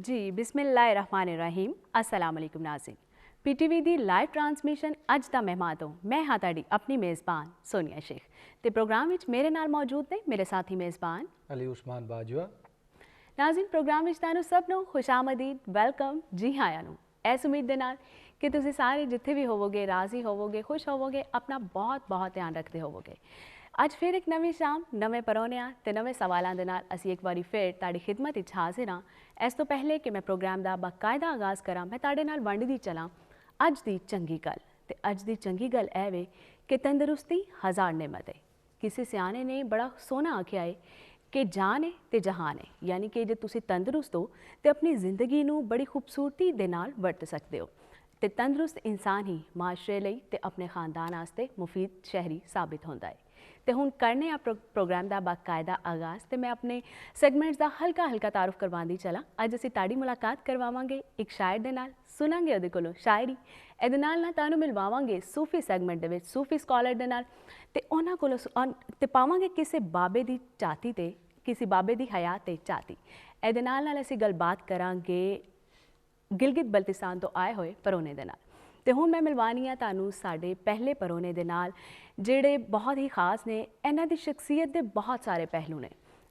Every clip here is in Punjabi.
जी बिस्मिल्लाहिर्रहमानिर्रहीम अस्सलाम वालेकुम नाज़रीन। पीटीवी दी लाइव ट्रांसमिशन अज दा मेहमान हो मैं हाँ ताड़ी अपनी मेज़बान सोनिया शेख ते प्रोग्राम विच मेरे नाल मौजूद ने मेरे साथी मेज़बान अली उस्मान बाजवा। नाज़रीन प्रोग्राम विच तुहानू सब नू खुशामदीद वेलकम जी हाँ नू इस उम्मीद दे नाल कि तुसीं सारे जिथे भी होवोगे राज़ी होवोगे खुश होवोगे अपना बहुत बहुत ध्यान रखते होवोगे। अज फिर एक नवी शाम नवे परौनियां ते नवे सवालों के नाल असी एक बारी फिर ताड़ी खिदमत विच हाजिर हाँ। इस तो पहले कि मैं प्रोग्राम का बाकायदा आगाज़ करा मैं ताड़े नाल वंडदी चलां अज दी चंगी गल ते अज दी चंगी गल ऐ वे कि तंदरुस्ती हज़ार नेमत है। किसी सियाने ने बड़ा सोहना आख्या है कि जान है ते जहान है, यानी कि जे तुसी तंदरुस्त हो तो अपनी जिंदगी नू बड़ी खूबसूरती दे नाल वरत सकते हो ते तंदरुस्त इंसान ही माशरे लई ते अपने खानदान आस्ते मुफीद शहरी साबित होंदा है। तो हुण करने आ प्रोग्राम का बाकायदा आगाज़ तो मैं अपने सैगमेंट्स का हल्का हल्का तारुफ करवाती चला। अज असीं ताड़ी मुलाकात करवावांगे एक शायर दे नाल, सुनांगे उहदे कोलों शायरी, इहदे नाल ना तुहानूं मिलवावांगे सूफी सैगमेंट दे विच सूफी स्कॉलर दे नाल ते उहनां कोलों ते पावांगे किसी बाबे दी झाती ते किसी बाबे दी हयात ते झाती। इहदे नाल असीं गलबात करांगे गिलगित बल्तिस्तान तो आए हुए परौने दे नाल। ते हुण मैं मिलवानी आ तुहानूं साडे पहले परौने दे नाल ਜਿਹੜੇ बहुत ही खास ने। इन्हां दी शख्सियत के बहुत सारे पहलू ने।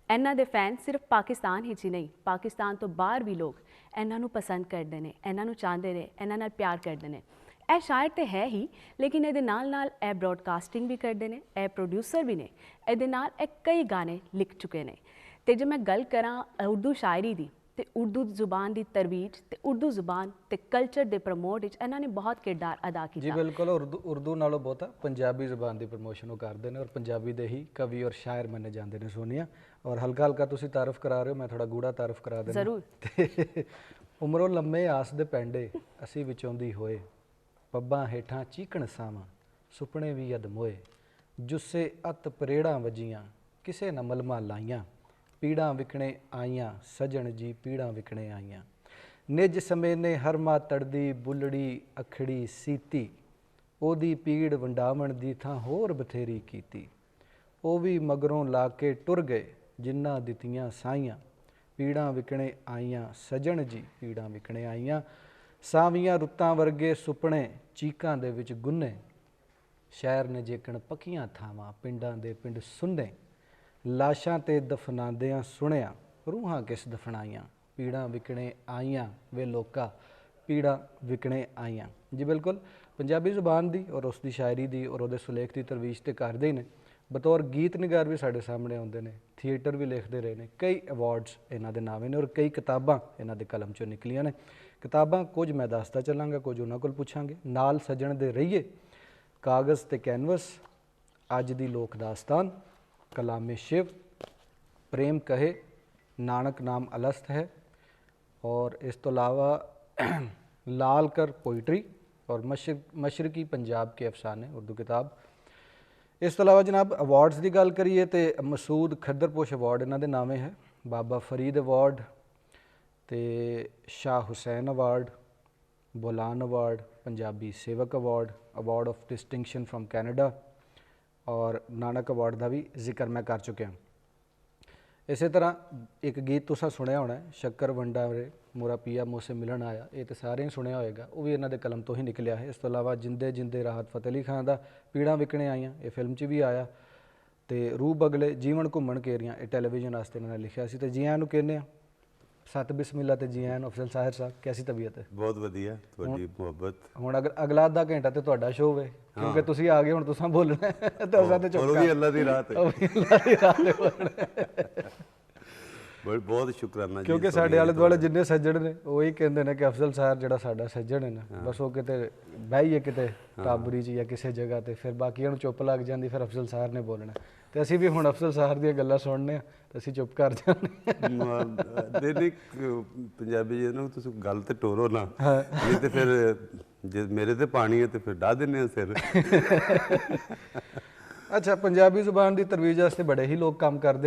इन्हां दे फैन सिर्फ पाकिस्तान ही नहीं पाकिस्तान तो बाहर भी लोग इन्हां नूं पसंद करते हैं, इन्हां नूं चाहते हैं, इन्हां नाल प्यार करते हैं। यह शायर तो है ही लेकिन ये नाल ए ब्रॉडकास्टिंग भी करते हैं, ए प्रोड्यूसर भी ने, ये कई गाने लिख चुके हैं। तो जो मैं गल करा उर्दू शायरी की तो उर्दू जुबान की तरवीज तो उर्दू जुबान तो कल्चर के प्रमोट इन्होंने बहुत किरदार अदा किया। जी बिल्कुल, उर्दू नालों बहुता पंजाबी जुबान की प्रमोशन वो करते हैं और पंजाबी दे ही कवि और शायर मने जाते हैं सोनिया। और हल्का हल्का तुसी तारुफ करा रहे हो, मैं थोड़ा गूढ़ा तारुफ करा देना। जरूर। उमरों लम्मे आस दे पैंडे असी विचोंदी होए, पब्बां हेठां चीकण सावां सुपने भी अद मोए, जुस्से अत परेड़ां वजियां किसे न मलमा लाइयां, पीड़ां विकणे आईयां सजण जी पीड़ां विकणे आईयां, निज समेने हर मां तड़दी बुलड़ी अखड़ी सीती, ओदी पीड़ वंडावण दी थां होर बथेरी कीती, ओ भी मगरों ला के टुर गए जिन्ना दित्तियां साइयां, पीड़ां विकणे आईयां सजण जी पीड़ां विकणे आईयां, सावियां रुत्तां वर्गे सुपने चीकां दे विच गुन्ने, शहर ने जेकण पक्कियां थावां पिंडां दे पिंड सुन्ने, लाशां ते दफनांदियां सुनिया रूहां किस दफनाइयां, पीड़ां विकणे आईयां वे लोका पीड़ां विकणे आईयां। जी बिल्कुल, पंजाबी जुबान दी और उसकी शायरी दी और उहदे सुलेख की तरवीज तो करते ही ने, बतौर गीत निगार भी साढ़े सामने आते हैं, थिएटर भी लिखते रहे हैं, कई अवार्ड्स इन्हां दे नावे ने और कई किताबां इन्हां दे कलम चों निकलियां ने। किताबां कुछ मैं दसदा चलांगा, कुछ उन्हां कोल पुछांगे। नाल सजण दे रहीए, कागज़ ते कैनवस, अज दी लोक दास्तान, कलामे शिव, प्रेम कहे, नानक नाम अलस्त है, और इस तो अलावा लाल कर पोइट्री और मशरकी पंजाब के अफसाने उर्दू किताब। इस तो अलावा जनाब अवार्ड्स की गल करिए तो मसूद खद्दरपोश अवार्ड इन्हां दे नामे है, बाबा फरीद अवार्ड तो शाह हुसैन अवार्ड, बोलान अवार्ड, पंजाबी सेवक award, award of distinction from Canada और नानक अवार्ड का भी जिक्र मैं कर चुकिया। इस तरह एक गीत तुसा सुनिया होना है, शक्कर वंडा रे मोरा पिया मुझसे मिलन आया, ये तो सारे ही सुनिया होएगा, वो भी इन्हों के कलम तो ही निकलिया है। इस तो अलावा जिंदे जिंदे राहत फतेह अली खान का पीड़ां विकणे आईयां, ये फिल्म च भी आया, तो रूह बगले जीवन घूमन घेरियां ये टैलीविजन वास्ते इन्होंने लिखा सी। तो जी आयां नूं कहने सत बिस्मिल्ला ते जी आयां नूं। अफजल साहिर साहब कैसी तबीयत है? बहुत वधिया, तुहाडी मुहब्बत। हुण अगला अद्धा घंटा तो तुहाडा शो है क्योंकि तुसीं आ गए, हुण तुसां बोलना है तो असां ते चुप कर, और भी अल्लाह दी रात है, ਉਹ ਵੀ ਅੱਲਾ ਦੀ ਰਾਹ ਤੇ बोलना। बहुत शुक्राना जी। क्योंकि साढ़े आले दुआले जिन्ने सज्जण ने वही कहते हैं कि अफजल साहब जिहड़ा साडा सज्जण है ना, बस वो किते बहिए किते टाबरी च या किसी जगह ते फिर बाकियां नूं चुप लग जांदी, फिर अफजल साहब ने बोलना ते असीं भी हुण अफजल साहब दीयां गल्लां सुणने ते असीं चुप कर जांदे। नहीं पंजाबी जी नूं तुसीं गल ते टोरो ना, नहीं ते फिर जे मेरे ते पानी है तो फिर डाह दिंदे आ सिर। अच्छा, पंजाबी जुबान की तरवीज वास्ते बड़े ही लोग काम कर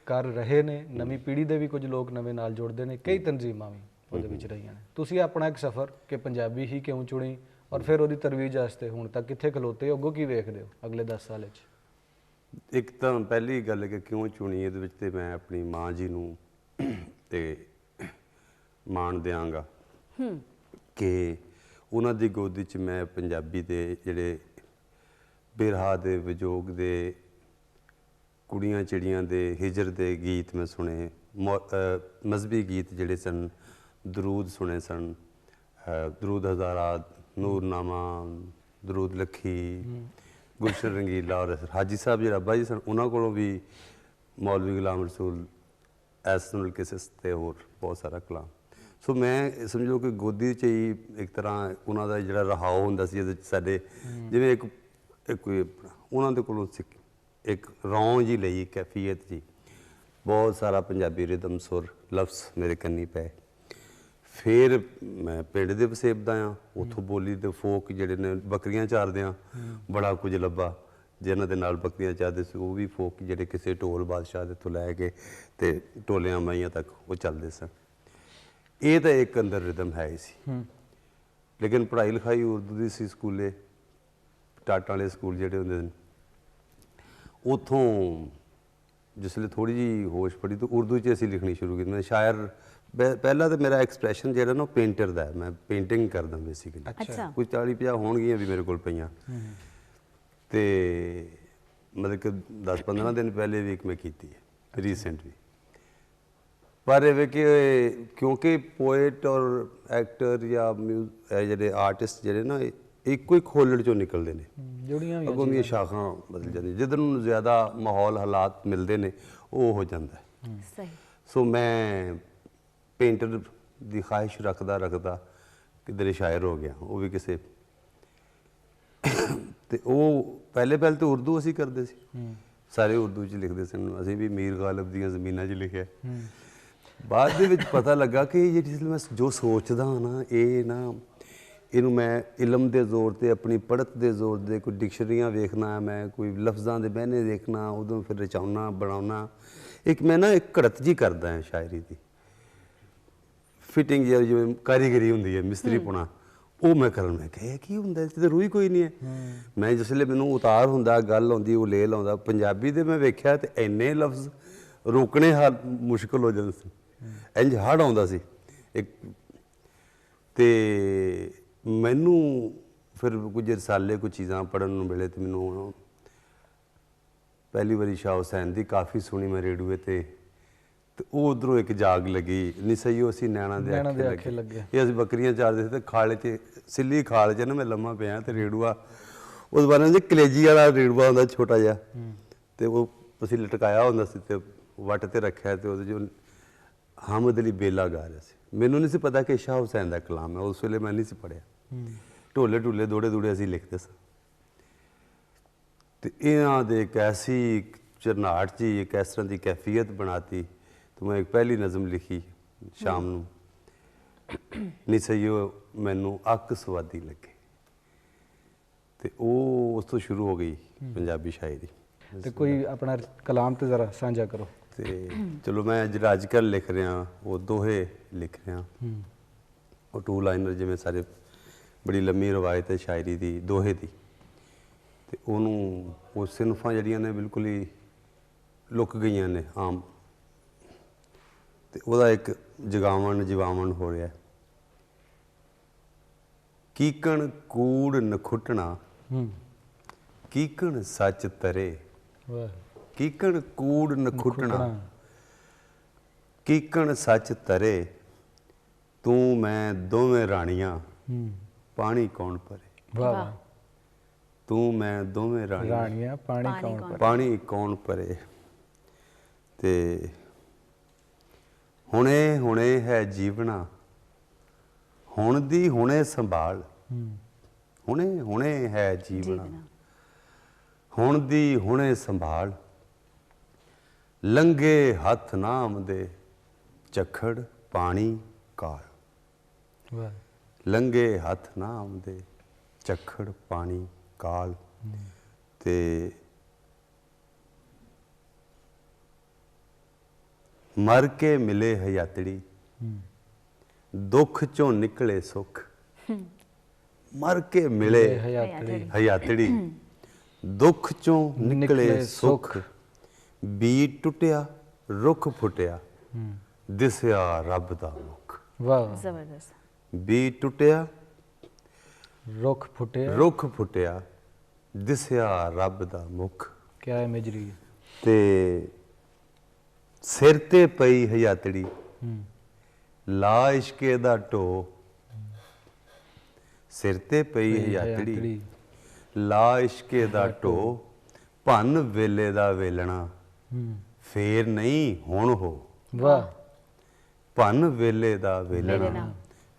रहे ने, नवीं पीढ़ी के भी कुछ लोग नवे नाल जुड़ते हैं, कई तंजीमां भी ਉਹਦੇ ਵਿੱਚ रही ने। तुसीं अपना एक सफ़र कि पंजाबी ही क्यों चुनी और फिर ਉਹਦੀ तरवीज वास्ते हुण तक कित्थे खलोते हो, अगों की वेखदे हो अगले 10 साल च? एक तो पहली गल है कि क्यों चुनी, ये मैं अपनी माँ जी नूं ते ਮਾਣ ਦਿਆਂਗਾ ਕਿ ਉਹਨਾਂ ਦੀ ਗੋਦੀ 'ਚ ਮੈਂ ਪੰਜਾਬੀ ਦੇ ਜਿਹੜੇ ਬਿਰਹਾ ਦੇ, ਵਿਜੋਗ ਦੇ, ਕੁੜੀਆਂ ਚਿੜੀਆਂ ਦੇ, ਹਿਜਰ ਦੇ ਗੀਤ ਮੈਂ ਸੁਣੇ, ਮਜ਼ਹਬੀ ਗੀਤ ਜਿਹੜੇ ਸਨ, ਦਰੂਦ ਸੁਣੇ ਸਨ, ਦਰੂਦ ਹਜ਼ਾਰਾ, ਨੂਰਨਾਮਾ, ਦਰੂਦ ਲੱਖੀ, ਗੁਲਸ਼ਨ ਰੰਗੀਲਾ, ਔਰ ਹਾਜੀ ਸਾਹਿਬ ਜਿਹੜੇ ਅੱਬਾ ਜੀ ਸਨ ਉਹਨਾਂ ਕੋਲੋਂ ਵੀ ਮੌਲਵੀ ਗੁਲਾਮ ਰਸੂਲ, ਐਸਨੂਲ ਕਿਸਸ ਤੇ ਹੋਰ ਬਹੁਤ ਸਾਰਾ ਕਲਾਮ। ਸੋ ਮੈਂ ਸਮਝੋ ਕਿ ਗੋਦੀ 'ਚ ਹੀ ਇੱਕ ਤਰ੍ਹਾਂ ਉਹਨਾਂ ਦਾ ਜਿਹੜਾ ਰਹਾਓ ਹੁੰਦਾ ਸੀ, ਇਹਦੇ 'ਚ ਸਾਡੇ ਜਿਵੇਂ ਇੱਕ ਕੋਈ ਉਹਨਾਂ ਦੇ ਕੋਲੋਂ ਇੱਕ ਰੌਂ ਜੀ ਲਈ, ਕੈਫੀਅਤ ਜੀ, ਬਹੁਤ ਸਾਰਾ ਪੰਜਾਬੀ ਰਿਦਮ, ਸੁਰ, ਲਫ਼ਜ਼ ਮੇਰੇ ਕੰਨੀ ਪਏ। ਫਿਰ ਮੈਂ ਪਿੰਡ ਦੇ ਵਸੇਬਦਾ ਹਾਂ, ਉੱਥੋਂ ਬੋਲੀ ਦੇ ਫੋਕ ਜਿਹੜੇ ਨੇ, ਬੱਕਰੀਆਂ ਚਾਰਦੇ ਹਾਂ, ਬੜਾ ਕੁਝ ਲੱਭਾ ਜਿਹਨਾਂ ਦੇ ਨਾਲ ਬੱਕਰੀਆਂ ਚਾਰਦੇ ਸੀ, ਉਹ ਵੀ ਫੋਕ ਜਿਹੜੇ ਕਿਸੇ ਢੋਲ ਬਾਦਸ਼ਾਹ ਦੇ ਤੋਂ ਲੈ ਕੇ ਤੇ ਢੋਲਿਆਂ ਮਾਈਆਂ ਤੱਕ ਉਹ ਚੱਲਦੇ ਸਨ। ਇਹ ਤਾਂ ਇੱਕ ਅੰਦਰ ਰਿਦਮ ਹੈ ਹੀ ਸੀ। ਲੇਕਿਨ ਪੜ੍ਹਾਈ ਲਿਖਾਈ ਉਰਦੂ ਦੀ ਸੀ ਸਕੂਲੇ, ਟਾਟਾ ਵਾਲੇ ਸਕੂਲ ਜਿਹੜੇ ਹੁੰਦੇ ਨੇ, ਉੱਥੋਂ ਜਿਸਲੇ ਥੋੜ੍ਹੀ ਜਿਹੀ ਹੋਸ਼ ਪੜੀ ਤਾਂ ਉਰਦੂ 'ਚ ਅਸੀਂ ਲਿਖਣੀ ਸ਼ੁਰੂ ਕੀਤੀ। ਮੈਂ ਸ਼ਾਇਰ ਪਹਿਲਾਂ ਤਾਂ ਮੇਰਾ ਐਕਸਪ੍ਰੈਸ਼ਨ ਜਿਹੜਾ ਨਾ ਉਹ ਪੇਂਟਰ ਦਾ ਹੈ, ਮੈਂ ਪੇਂਟਿੰਗ ਕਰਦਾ ਬੇਸਿਕਲੀ। ਅੱਛਾ। ਕੁਝ 40-50 ਹੋਣਗੀਆਂ ਵੀ ਮੇਰੇ ਕੋਲ ਪਈਆਂ, ਤੇ ਮਤਲਬ ਕਿ 10-15 ਦਿਨ ਪਹਿਲੇ ਵੀ ਇੱਕ ਮੈਂ ਕੀਤੀ ਹੈ ਰੀਸੈਂਟ ਵੀ। ਪਰ ਇਹ ਕਿ ਕਿਉਂਕਿ ਪੋਇਟ ਔਰ ਐਕਟਰ ਜਾਂ ਜਿਹੜੇ ਆਰਟਿਸਟ ਜਿਹੜੇ ਨਾ ਇੱਕੋ ਹੀ ਖੋਲੜ 'ਚੋਂ ਨਿਕਲਦੇ ਨੇ, ਜੁੜੀਆਂ ਵੀ ਅੱਗੋਂ ਦੀਆਂ ਸ਼ਾਖਾਂ ਬਦਲ ਜਾਂਦੀਆਂ, ਜਿੱਧਰ ਨੂੰ ਜ਼ਿਆਦਾ ਮਾਹੌਲ ਹਾਲਾਤ ਮਿਲਦੇ ਨੇ ਉਹ ਹੋ ਜਾਂਦਾ ਹੈ। ਸਹੀ। ਸੋ ਮੈਂ ਪੇਂਟਰ ਦੀ ਖਾਹਿਸ਼ ਰੱਖਦਾ ਕਿਧਰੇ ਸ਼ਾਇਰ ਹੋ ਗਿਆ, ਉਹ ਵੀ ਕਿਸੇ। ਤੇ ਉਹ ਪਹਿਲੇ ਤਾਂ ਉਰਦੂ ਅਸੀਂ ਕਰਦੇ ਸੀ, ਸਾਰੇ ਉਰਦੂ 'ਚ ਲਿਖਦੇ ਸਨ। ਅਸੀਂ ਵੀ ਮੀਰ ਗਾਲਿਬ ਦੀਆਂ ਜ਼ਮੀਨਾਂ 'ਚ ਲਿਖਿਆ। ਬਾਅਦ ਦੇ ਵਿੱਚ ਪਤਾ ਲੱਗਾ ਕਿ ਜਿਹੜੀ ਮੈਂ ਜੋ ਸੋਚਦਾ ਹਾਂ ਨਾ, ਇਹ ਨਾ ਇਹਨੂੰ ਮੈਂ ਇਲਮ ਦੇ ਜ਼ੋਰ 'ਤੇ, ਆਪਣੀ ਪੜ੍ਹਤ ਦੇ ਜ਼ੋਰ 'ਤੇ, ਕੋਈ ਡਿਕਸ਼ਨਰੀਆਂ ਵੇਖਣਾ, ਮੈਂ ਕੋਈ ਲਫ਼ਜ਼ਾਂ ਦੇ ਬਹਿਨੇ ਦੇਖਣਾ, ਉਦੋਂ ਫਿਰ ਰਚਾਉਣਾ ਬਣਾਉਣਾ। ਇੱਕ ਮੈਂ ਨਾ ਇੱਕ ਘੜਤ ਜੀ ਕਰਦਾ ਹਾਂ ਸ਼ਾਇਰੀ ਦੀ, ਫਿਟਿੰਗ ਜਿਵੇਂ ਕਾਰੀਗਰੀ ਹੁੰਦੀ ਹੈ, ਮਿਸਤਰੀ ਪੁਣਾ, ਉਹ ਮੈਂ ਕਰਨ। ਮੈਂ ਕਿਹਾ ਇਹ ਕੀ ਹੁੰਦਾ, ਇਸ 'ਤੇ ਰੂਹ ਹੀ ਕੋਈ ਨਹੀਂ ਹੈ। ਮੈਂ ਜਿਸਲੇ ਮੈਨੂੰ ਉਤਾਰ ਹੁੰਦਾ, ਗੱਲ ਆਉਂਦੀ, ਉਹ ਲੇਲ ਆਉਂਦਾ ਪੰਜਾਬੀ ਦੇ, ਮੈਂ ਵੇਖਿਆ ਤੇ ਇੰਨੇ ਲਫ਼ਜ਼ ਰੋਕਣੇ ਮੁਸ਼ਕਿਲ ਹੋ ਜਾਂਦੇ ਸੀ, ਇੰਝ ਹੜ ਆਉਂਦਾ ਸੀ ਇੱਕ। ਤੇ ਮੈਨੂੰ ਫਿਰ ਕੁਝ ਰਸਾਲੇ, ਕੁਝ ਚੀਜ਼ਾਂ ਪੜ੍ਹਨ ਨੂੰ ਮਿਲੇ, ਤੇ ਮੈਨੂੰ ਪਹਿਲੀ ਵਾਰੀ ਸ਼ਾਹ ਹੁਸੈਨ ਦੀ ਕਾਫੀ ਸੁਣੀ ਮੈਂ ਰੇਡੂਏ ਤੇ ਉਹ ਉੱਧਰੋਂ ਇੱਕ ਜਾਗ ਲੱਗੀ, ਨਿਸਈਓ ਅਸੀਂ ਨੈਣਾ ਦੇ ਆਖੇ ਲੱਗੇ। ਇਹ ਅਸੀਂ ਬੱਕਰੀਆਂ ਚਾਰਦੇ ਸੀ ਤੇ ਖਾਲੇ 'ਚ, ਸਿੱਲੀ ਖਾਲ 'ਚ ਨਾ ਮੈਂ ਲੰਮਾ ਪਿਆ, ਤੇ ਰੇਡੂਆ ਉਸ ਬਾਰੇ ਜੇ ਕਲੇਜੀ ਵਾਲਾ ਰੇਡੂਆ ਹੁੰਦਾ ਛੋਟਾ ਜਿਹਾ, ਤੇ ਉਹ ਅਸੀਂ ਲਟਕਾਇਆ ਹੁੰਦਾ ਸੀ ਤੇ ਵੱਟ ਤੇ ਰੱਖਿਆ, ਤੇ ਉਹਦੇ 'ਚ ਹਾਮਦ ਅਲੀ ਬੇਲਾ ਗਾ ਰਿਹਾ ਸੀ। ਮੈਨੂੰ ਨਹੀਂ ਸੀ ਪਤਾ ਕਿ ਸ਼ਾਹ ਹੁਸੈਨ ਦਾ ਕਲਾਮ ਹੈ, ਉਸ ਵੇਲੇ ਮੈਂ ਨਹੀਂ ਸੀ ਪੜ੍ਹਿਆ। ਢੋਲੇ ਢੂਲੇ ਦੌੜੇ ਅਸੀਂ ਲਿਖਦੇ ਸਾਂ। ਤੇ ਇਹਨਾਂ ਦੇ ਇੱਕ ਐਸੀ ਝਰਨਾਟ ਜੀ, ਇੱਕ ਇਸ ਤਰ੍ਹਾਂ ਦੀ ਕੈਫੀਅਤ ਬਣਾਤੀ। ਤੇ ਮੈਂ ਇੱਕ ਪਹਿਲੀ ਨਜ਼ਮ ਲਿਖੀ ਸ਼ਾਮ ਨੂੰ, ਨਿਸਈਓ ਮੈਨੂੰ ਅੱਕ ਸਵਾਦੀ ਲੱਗੇ, ਤੇ ਉਹ ਉਸ ਤੋਂ ਸ਼ੁਰੂ ਹੋ ਗਈ ਪੰਜਾਬੀ ਸ਼ਾਇਰੀ। ਤੇ ਕੋਈ ਆਪਣਾ ਕਲਾਮ ਤੇ ਜ਼ਰਾ ਸਾਂਝਾ ਕਰੋ। ਤੇ ਚਲੋ ਮੈਂ ਜਿਹੜਾ ਅੱਜ ਕੱਲ੍ਹ ਲਿਖ ਰਿਹਾ ਉਹ ਦੋਹੇ ਲਿਖ ਰਿਹਾ। ਉਹ 2 ਲਾਈਨਰ, ਜਿਵੇਂ ਸਾਰੇ ਬੜੀ ਲੰਮੀ ਰਵਾਇਤ ਹੈ ਸ਼ਾਇਰੀ ਦੀ, ਦੋਹੇ ਦੀ। ਤੇ ਉਹਨੂੰ ਉਹ ਸਿਨਫਾਂ ਜਿਹੜੀਆਂ ਨੇ ਬਿਲਕੁਲ ਹੀ ਲੁੱਕ ਗਈਆਂ ਨੇ ਆਮ, ਤੇ ਉਹਦਾ ਇੱਕ ਜਗਾਵਣ ਹੋ ਰਿਹਾ। ਕੀਕਣ ਕੂੜ ਨਖੁੱਟਣਾ, ਕੀਕਣ ਸੱਚ ਤਰੇ, ਕੀਕਣ ਕੂੜ ਨਖੁੱਟਣਾ, ਕੀਕਣ ਸੱਚ ਤਰੇ, ਤੂੰ ਮੈਂ ਦੋਵੇਂ ਰਾਣੀਆਂ, ਪਾਣੀ ਕੌਣ ਭਰੇ। ਵਾਹ। ਤੂੰ ਮੈਂ ਦੋਵੇਂ ਰਾਣੀਆਂ, ਪਾਣੀ ਕੌਣ ਭਰੇ। ਤੇ ਹੁਣੇ ਹੁਣੇ ਹੈ ਜੀਵਣਾ, ਹੁਣ ਦੀ ਹੁਣੇ ਸੰਭਾਲ, ਹੁਣੇ ਹੁਣੇ ਹੈ ਜੀਵਣਾ, ਹੁਣ ਦੀ ਹੁਣੇ ਸੰਭਾਲ, ਲੰਗੇ ਹੱਥ ਨਾਮ ਦੇ ਝੱਖੜ ਪਾਣੀ ਕਾਲ, ਲੰਗੇ ਹੱਥ ਨਾਮ ਦੇ ਝੱਖੜ ਪਾਣੀ ਕਾਲ। ਤੇ ਮਰ ਕੇ ਮਿਲੇ ਹਯਾਤੜੀ, ਦੁੱਖ ਚੋਂ ਨਿਕਲੇ ਸੁੱਖ, ਮਰ ਕੇ ਮਿਲੇ ਹਯਾਤੜੀ, ਦੁੱਖ ਚੋਂ ਨਿਕਲੇ ਸੁੱਖ, ਬੀਜ ਟੁੱਟਿਆ ਰੁੱਖ ਫੁੱਟਿਆ, ਦਿਸਿਆ ਰੱਬ ਦਾ ਮੁੱਖ। ਵਾਹ ਜ਼ਬਰਦਸਤ। ਬੀ ਟੁੱਟਿਆ ਰੁੱਖ ਫੁੱਟਿਆ, ਰੁੱਖ ਫੁੱਟਿਆ, ਦਿਸਿਆ ਰੱਬ ਦਾ ਮੁਖ, ਕਿਆ ਇਮੇਜਰੀ ਹੈ। ਤੇ ਸਿਰ ਤੇ ਪਈ ਹਯਾਤੜੀ, ਹੂੰ ਲਾ ਇਸ਼ਕੇ ਦਾ ਢੋ, ਸਿਰ ਤੇ ਪਈ ਹਯਾਤੜੀ, ਲਾ ਇਸ਼ਕੇ ਦਾ ਢੋ, ਭੰਨ ਵੇਲੇ ਦਾ ਵੇਲਣਾ, ਹੂੰ ਫੇਰ ਨਹੀਂ ਹੁਣ ਹੋ। ਵਾਹ ਭੰਨ ਵੇਲੇ ਦਾ ਵੇਲਣਾ, ਵੇਲਣਾ,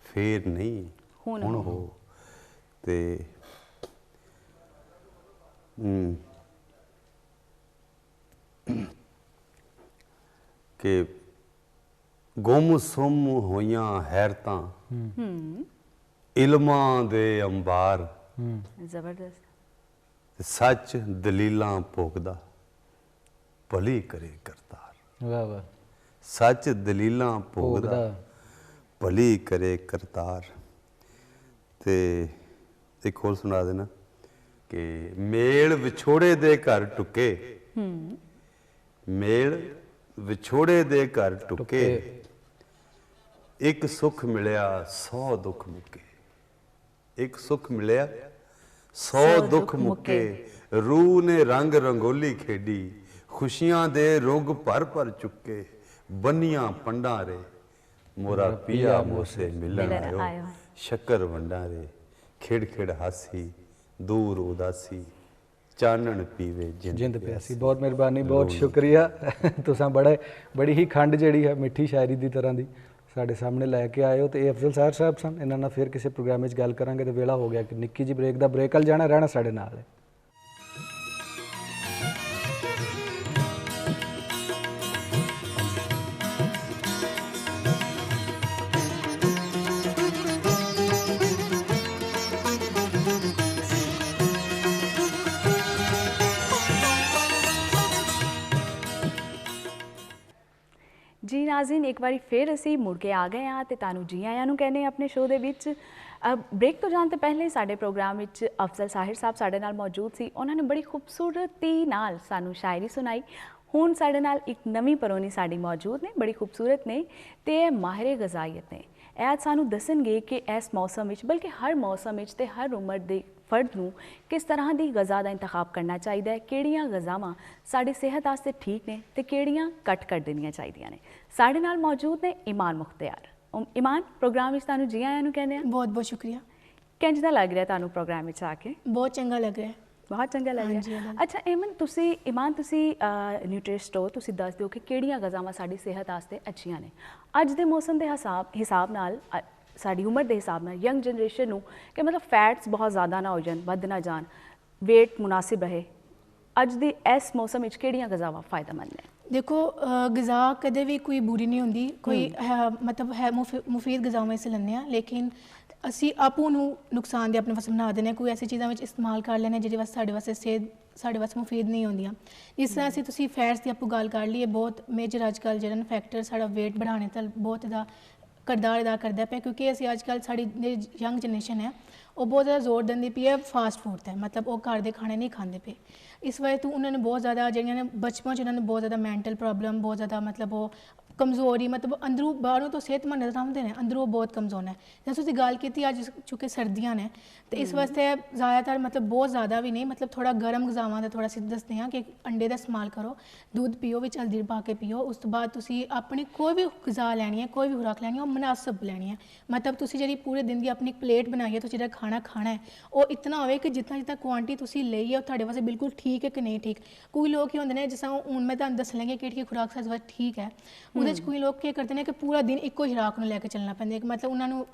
ਫੇਰ ਨਹੀਂ ਹੁਣ ਹੁਣ ਹੋ। ਤੇ ਕਿ ਗੁੰਮ ਸੁੰਮ ਹੋਈਆਂ ਹੈਰਤਾਂ, ਹੂੰ ਇਲਮਾਂ ਦੇ ਅੰਬਾਰ, ਹੂੰ ਜ਼ਬਰਦਸਤ। ਤੇ ਸੱਚ ਦਲੀਲਾਂ ਭੋਗਦਾ, ਭਲੀ ਕਰੇ ਕਰਤਾਰ। ਵਾਹ ਵਾਹ ਸੱਚ ਦਲੀਲਾਂ ਭੋਗਦਾ, ਭੋਗਦਾ। ਭਲੀ ਕਰੇ ਕਰਤਾਰ। ਤੇ ਇੱਕ ਹੋਰ ਸੁਣਾ ਦੇਣਾ ਕਿ ਮੇਲ ਵਿਛੋੜੇ ਦੇ ਘਰ ਟੁੱਕੇ, ਹੂੰ ਮੇਲ ਵਿਛੋੜੇ ਦੇ ਘਰ ਟੁੱਕੇ, ਇੱਕ ਸੁੱਖ ਮਿਲਿਆ 100 ਦੁੱਖ ਮੁੱਕੇ। ਇੱਕ ਸੁੱਖ ਮਿਲਿਆ 100 ਦੁੱਖ ਮੁੱਕੇ, ਰੂਹ ਨੇ ਰੰਗ ਰੰਗੋਲੀ ਖੇਡੀ, ਖੁਸ਼ੀਆਂ ਦੇ ਰੁੱਗ ਭਰ ਭਰ ਚੁੱਕੇ, ਬੰਨੀਆਂ ਪੰਡਾਂ ਰੇ, ਮੋਰਾ ਪੀਆ ਮੋਸੇ ਮਿਲਣ ਆਇਓ, ਸ਼ੱਕਰ ਵੰਡਾਂ ਰੇ, ਖਿੜ ਖਿੜ ਹਾਸੀ, ਦੂਰ ਉਦਾਸੀ, ਚਾਨਣ ਪੀਵੇ ਜਿੰਦ ਪਿਆਸੀ। ਬਹੁਤ ਮਿਹਰਬਾਨੀ, ਬਹੁਤ ਸ਼ੁਕਰੀਆ। ਤੁਸੀਂ ਬੜੀ ਹੀ ਖੰਡ ਜਿਹੜੀ ਹੈ ਮਿੱਠੀ ਸ਼ਾਇਰੀ ਦੀ ਤਰ੍ਹਾਂ ਦੀ ਸਾਡੇ ਸਾਹਮਣੇ ਲੈ ਕੇ ਆਏ ਹੋ। ਤੇ ਇਹ ਅਫਜ਼ਲ ਸਾਹਿਰ ਸਾਹਿਬ ਸਨ, ਇਹਨਾਂ ਨਾਲ ਫਿਰ ਕਿਸੇ ਪ੍ਰੋਗਰਾਮ ਵਿੱਚ ਗੱਲ ਕਰਾਂਗੇ। ਤੇ ਵੇਲਾ ਹੋ ਗਿਆ ਕਿ ਨਿੱਕੀ ਜੀ ਬ੍ਰੇਕ ਦਾ, ਬ੍ਰੇਕ ਵੱਲ ਜਾਣਾ, ਰਹਿਣਾ ਸਾਡੇ ਨਾਲ ਹੈ। ਜੀ ਨਾਜ਼ਰੀਨ, ਇੱਕ ਵਾਰੀ ਫਿਰ ਅਸੀਂ ਮੁੜ ਕੇ ਆ ਗਏ ਹਾਂ ਤੇ ਤੁਹਾਨੂੰ ਜੀ ਆਇਆਂ ਨੂੰ ਕਹਿੰਦੇ ਆਪਣੇ ਸ਼ੋਅ ਦੇ ਵਿੱਚ। ਬ੍ਰੇਕ ਤੋਂ ਜਾਣ ਤੋਂ ਪਹਿਲੇ ਸਾਡੇ ਪ੍ਰੋਗਰਾਮ ਵਿੱਚ ਅਫਜ਼ਲ ਸਾਹਿਰ ਸਾਹਿਬ ਸਾਡੇ ਨਾਲ ਮੌਜੂਦ ਸੀ। ਉਹਨਾਂ ਨੇ ਬੜੀ ਖੂਬਸੂਰਤੀ ਨਾਲ ਸਾਨੂੰ ਸ਼ਾਇਰੀ ਸੁਣਾਈ। ਹੁਣ ਸਾਡੇ ਨਾਲ ਇੱਕ ਨਵੀਂ ਪਰੋਣੀ ਸਾਡੀ ਮੌਜੂਦ ਨੇ, ਬੜੀ ਖੂਬਸੂਰਤ ਨੇ ਤੇ ਇਹ ਮਾਹਿਰ ਗਜ਼ਾਇਤ ਨੇ। ਇਹ ਅੱਜ ਸਾਨੂੰ ਦੱਸਣਗੇ ਕਿ ਇਸ ਮੌਸਮ ਵਿੱਚ, ਬਲਕਿ ਹਰ ਮੌਸਮ ਵਿੱਚ ਤੇ ਹਰ ਉਮਰ ਦੇ ਫਰਦ ਨੂੰ ਕਿਸ ਤਰ੍ਹਾਂ ਦੀ ਗਜ਼ਾ ਦਾ ਇੰਤਖਾਬ ਕਰਨਾ ਚਾਹੀਦਾ ਹੈ, ਕਿਹੜੀਆਂ ਗਜ਼ਾਵਾਂ ਸਾਡੀ ਸਿਹਤ ਵਾਸਤੇ ਠੀਕ ਨੇ ਤੇ ਕਿਹੜੀਆਂ ਕੱਟ ਕਰ ਦੇਣੀਆਂ ਚਾਹੀਦੀਆਂ ਨੇ। ਸਾਡੇ ਨਾਲ ਮੌਜੂਦ ਨੇ ਇਮਾਨ ਮੁਖਤਿਆਰ। ਇਮਾਨ, ਪ੍ਰੋਗਰਾਮ ਵਿੱਚ ਤੁਹਾਨੂੰ ਜੀ ਆਇਆਂ ਨੂੰ ਕਹਿੰਦੇ ਆ। ਬਹੁਤ ਬਹੁਤ ਸ਼ੁਕਰੀਆ। ਕਿੰਝ ਦਾ ਲੱਗ ਰਿਹਾ ਤੁਹਾਨੂੰ ਪ੍ਰੋਗਰਾਮ ਵਿੱਚ ਆ ਕੇ? ਬਹੁਤ ਚੰਗਾ ਲੱਗ ਰਿਹਾ ਹੈ। ਬਹੁਤ ਚੰਗਾ ਲੱਗ ਰਿਹਾ। ਅੱਛਾ ਇਮਾਨ, ਤੁਸੀਂ ਨਿਊਟ੍ਰੀਸ਼ਨਿਸਟ ਹੋ, ਤੁਸੀਂ ਦੱਸ ਦਿਓ ਕਿ ਕਿਹੜੀਆਂ ਗਜ਼ਾਵਾਂ ਸਾਡੀ ਸਿਹਤ ਵਾਸਤੇ ਅੱਛੀਆਂ ਨੇ ਅੱਜ ਦੇ ਮੌਸਮ ਦੇ ਹਿਸਾਬ ਨਾਲ, ਸਾਡੀ ਉਮਰ ਦੇ ਹਿਸਾਬ ਨਾਲ, ਯੰਗ ਜਨਰੇਸ਼ਨ ਨੂੰ, ਕਿ ਮਤਲਬ ਫੈਟਸ ਬਹੁਤ ਜ਼ਿਆਦਾ ਨਾ ਹੋ ਜਾਣ, ਵੱਧ ਨਾ ਜਾਣ, ਵੇਟ ਮੁਨਾਸਿਬ ਰਹੇ। ਅੱਜ ਦੇ ਇਸ ਮੌਸਮ ਵਿੱਚ ਕਿਹੜੀਆਂ ਗਜ਼ਾਵਾਂ ਫਾਇਦੇਮੰਦ ਨੇ? ਦੇਖੋ, ਗਜ਼ਾ ਕਦੇ ਵੀ ਕੋਈ ਬੁਰੀ ਨਹੀਂ ਹੁੰਦੀ, ਕੋਈ ਮਤਲਬ ਹੈ ਮੁਫੀਦ ਗਜ਼ਾਵਾਂ ਇਸ ਲੈਂਦੇ ਹਾਂ, ਲੇਕਿਨ ਅਸੀਂ ਆਪੂ ਨੂੰ ਨੁਕਸਾਨ ਦੇ ਆਪਣੇ ਵਾਸਤੇ ਬਣਾ ਦਿੰਦੇ ਹਾਂ। ਕੋਈ ਐਸੀ ਚੀਜ਼ਾਂ ਵਿੱਚ ਇਸਤੇਮਾਲ ਕਰ ਲੈਂਦੇ ਜਿਹਦੇ ਵਾਸਤੇ ਸਾਡੇ ਵਾਸਤੇ ਮੁਫੀਦ ਨਹੀਂ ਹੁੰਦੀਆਂ। ਜਿਸ ਤਰ੍ਹਾਂ ਅਸੀਂ ਤੁਸੀਂ ਫੈਟਸ ਦੀ ਆਪੂ ਗੱਲ ਕਰ ਲਈਏ, ਬਹੁਤ ਮੇਜਰ ਅੱਜ ਕੱਲ੍ਹ ਜਿਹੜਾ ਫੈਕਟਰ ਸਾਡਾ ਵੇਟ बढ़ाने ਤੱਕ ਬਹੁਤ ਇਹਦਾ ਕਿਰਦਾਰ ਅਦਾ ਕਰਦਾ ਪਿਆ, ਕਿਉਂਕਿ ਅਸੀਂ ਅੱਜ ਕੱਲ੍ਹ ਸਾਡੀ ਯੰਗ ਜਨਰੇਸ਼ਨ ਹੈ ਉਹ ਬਹੁਤ ਜ਼ਿਆਦਾ ਜ਼ੋਰ ਦਿੰਦੀ ਪਈ ਹੈ ਫਾਸਟ ਫੂਡ 'ਤੇ, ਮਤਲਬ ਉਹ ਘਰ ਦੇ ਖਾਣੇ ਨਹੀਂ ਖਾਂਦੇ ਪਏ। ਇਸ ਵਜ੍ਹਾ ਤੋਂ ਉਹਨਾਂ ਨੇ ਬਹੁਤ ਜ਼ਿਆਦਾ ਜਿਹੜੀਆਂ ਨੇ ਬਚਪਨ 'ਚ ਉਹਨਾਂ ਨੂੰ ਬਹੁਤ ਜ਼ਿਆਦਾ ਮੈਂਟਲ ਪ੍ਰੋਬਲਮ, ਬਹੁਤ ਜ਼ਿਆਦਾ ਮਤਲਬ ਉਹ ਕਮਜ਼ੋਰੀ, ਮਤਲਬ ਅੰਦਰੋਂ ਬਾਹਰੋਂ ਤਾਂ ਸਿਹਤਮੰਦ ਨਜ਼ਰ ਆਉਂਦੇ ਨੇ, ਅੰਦਰੋਂ ਬਹੁਤ ਕਮਜ਼ੋਰ ਨੇ। ਜਿਵੇਂ ਤੁਸੀਂ ਗੱਲ ਕੀਤੀ, ਅੱਜ ਚੁੱਕੇ ਸਰਦੀਆਂ ਨੇ ਤੇ ਇਸ ਵਾਸਤੇ ਜ਼ਿਆਦਾਤਰ ਮਤਲਬ ਬਹੁਤ ਜ਼ਿਆਦਾ ਵੀ ਨਹੀਂ, ਮਤਲਬ ਥੋੜਾ ਗਰਮ ਗਜ਼ਾਵਾਂ ਦਾ ਥੋੜਾ ਅਸੀਂ ਦੱਸਦੇ ਹਾਂ ਕਿ ਅੰਡੇ ਦਾ ਇਸਤੇਮਾਲ ਕਰੋ, ਦੁੱਧ ਪੀਓ, ਵਿੱਚ ਹਲਦੀ ਪਾ ਕੇ ਪੀਓ। ਉਸ ਤੋਂ ਬਾਅਦ ਤੁਸੀਂ ਆਪਣੀ ਕੋਈ ਵੀ ਗਜ਼ਾ ਲੈਣੀ ਹੈ, ਕੋਈ ਵੀ ਖੁਰਾਕ ਲੈਣੀ ਹੈ, ਉਹ ਮੁਨਾਸਬ ਲੈਣੀ ਹੈ। ਮਤਲਬ ਤੁਸੀਂ ਜਿਹੜੀ ਪੂਰੇ ਦਿਨ ਦੀ ਆਪਣੀ ਪਲੇਟ ਬਣਾਈ ਹੈ, ਤੁਸੀਂ ਜਿਹੜਾ ਖਾਣਾ ਖਾਣਾ ਹੈ ਉਹ ਇਤਨਾ ਹੋਵੇ ਕਿ ਜਿੱਦਾਂ ਕੁਆਂਟੀ ਤੁਸੀਂ ਲਈ ਹੈ ਉਹ ਤੁਹਾਡੇ ਵਾਸਤੇ ਬਿਲਕੁਲ ਠੀਕ ਹੈ ਕਿ ਨਹੀਂ ਠੀਕ। ਕੋਈ ਲੋਕ ਹੀ ਹੁੰਦੇ ਨੇ, ਜਿਸ ਤਰ੍ਹਾਂ ਹੁਣ ਮੈਂ ਤੁਹਾਨੂੰ ਦੱਸ ਲਾਂਗੀ ਕਿਹੜੀ ਖੁਰਾਕ ਸਾਡੇ ਵਾਸਤੇ ਠੀਕ ਹੈ। ਉਹਦੇ 'ਚ ਕੋਈ ਲੋਕ ਕੀ ਕਰਦੇ ਨੇ ਕਿ ਪੂਰਾ ਦਿਨ ਇੱਕੋ ਹੀ ਖੁਰਾਕ ਨੂੰ ਲੈ ਕੇ ਚੱਲਣਾ ਪੈਂਦਾ ਹੈ, ਕਿ ਮਤਲਬ ਉਹਨਾਂ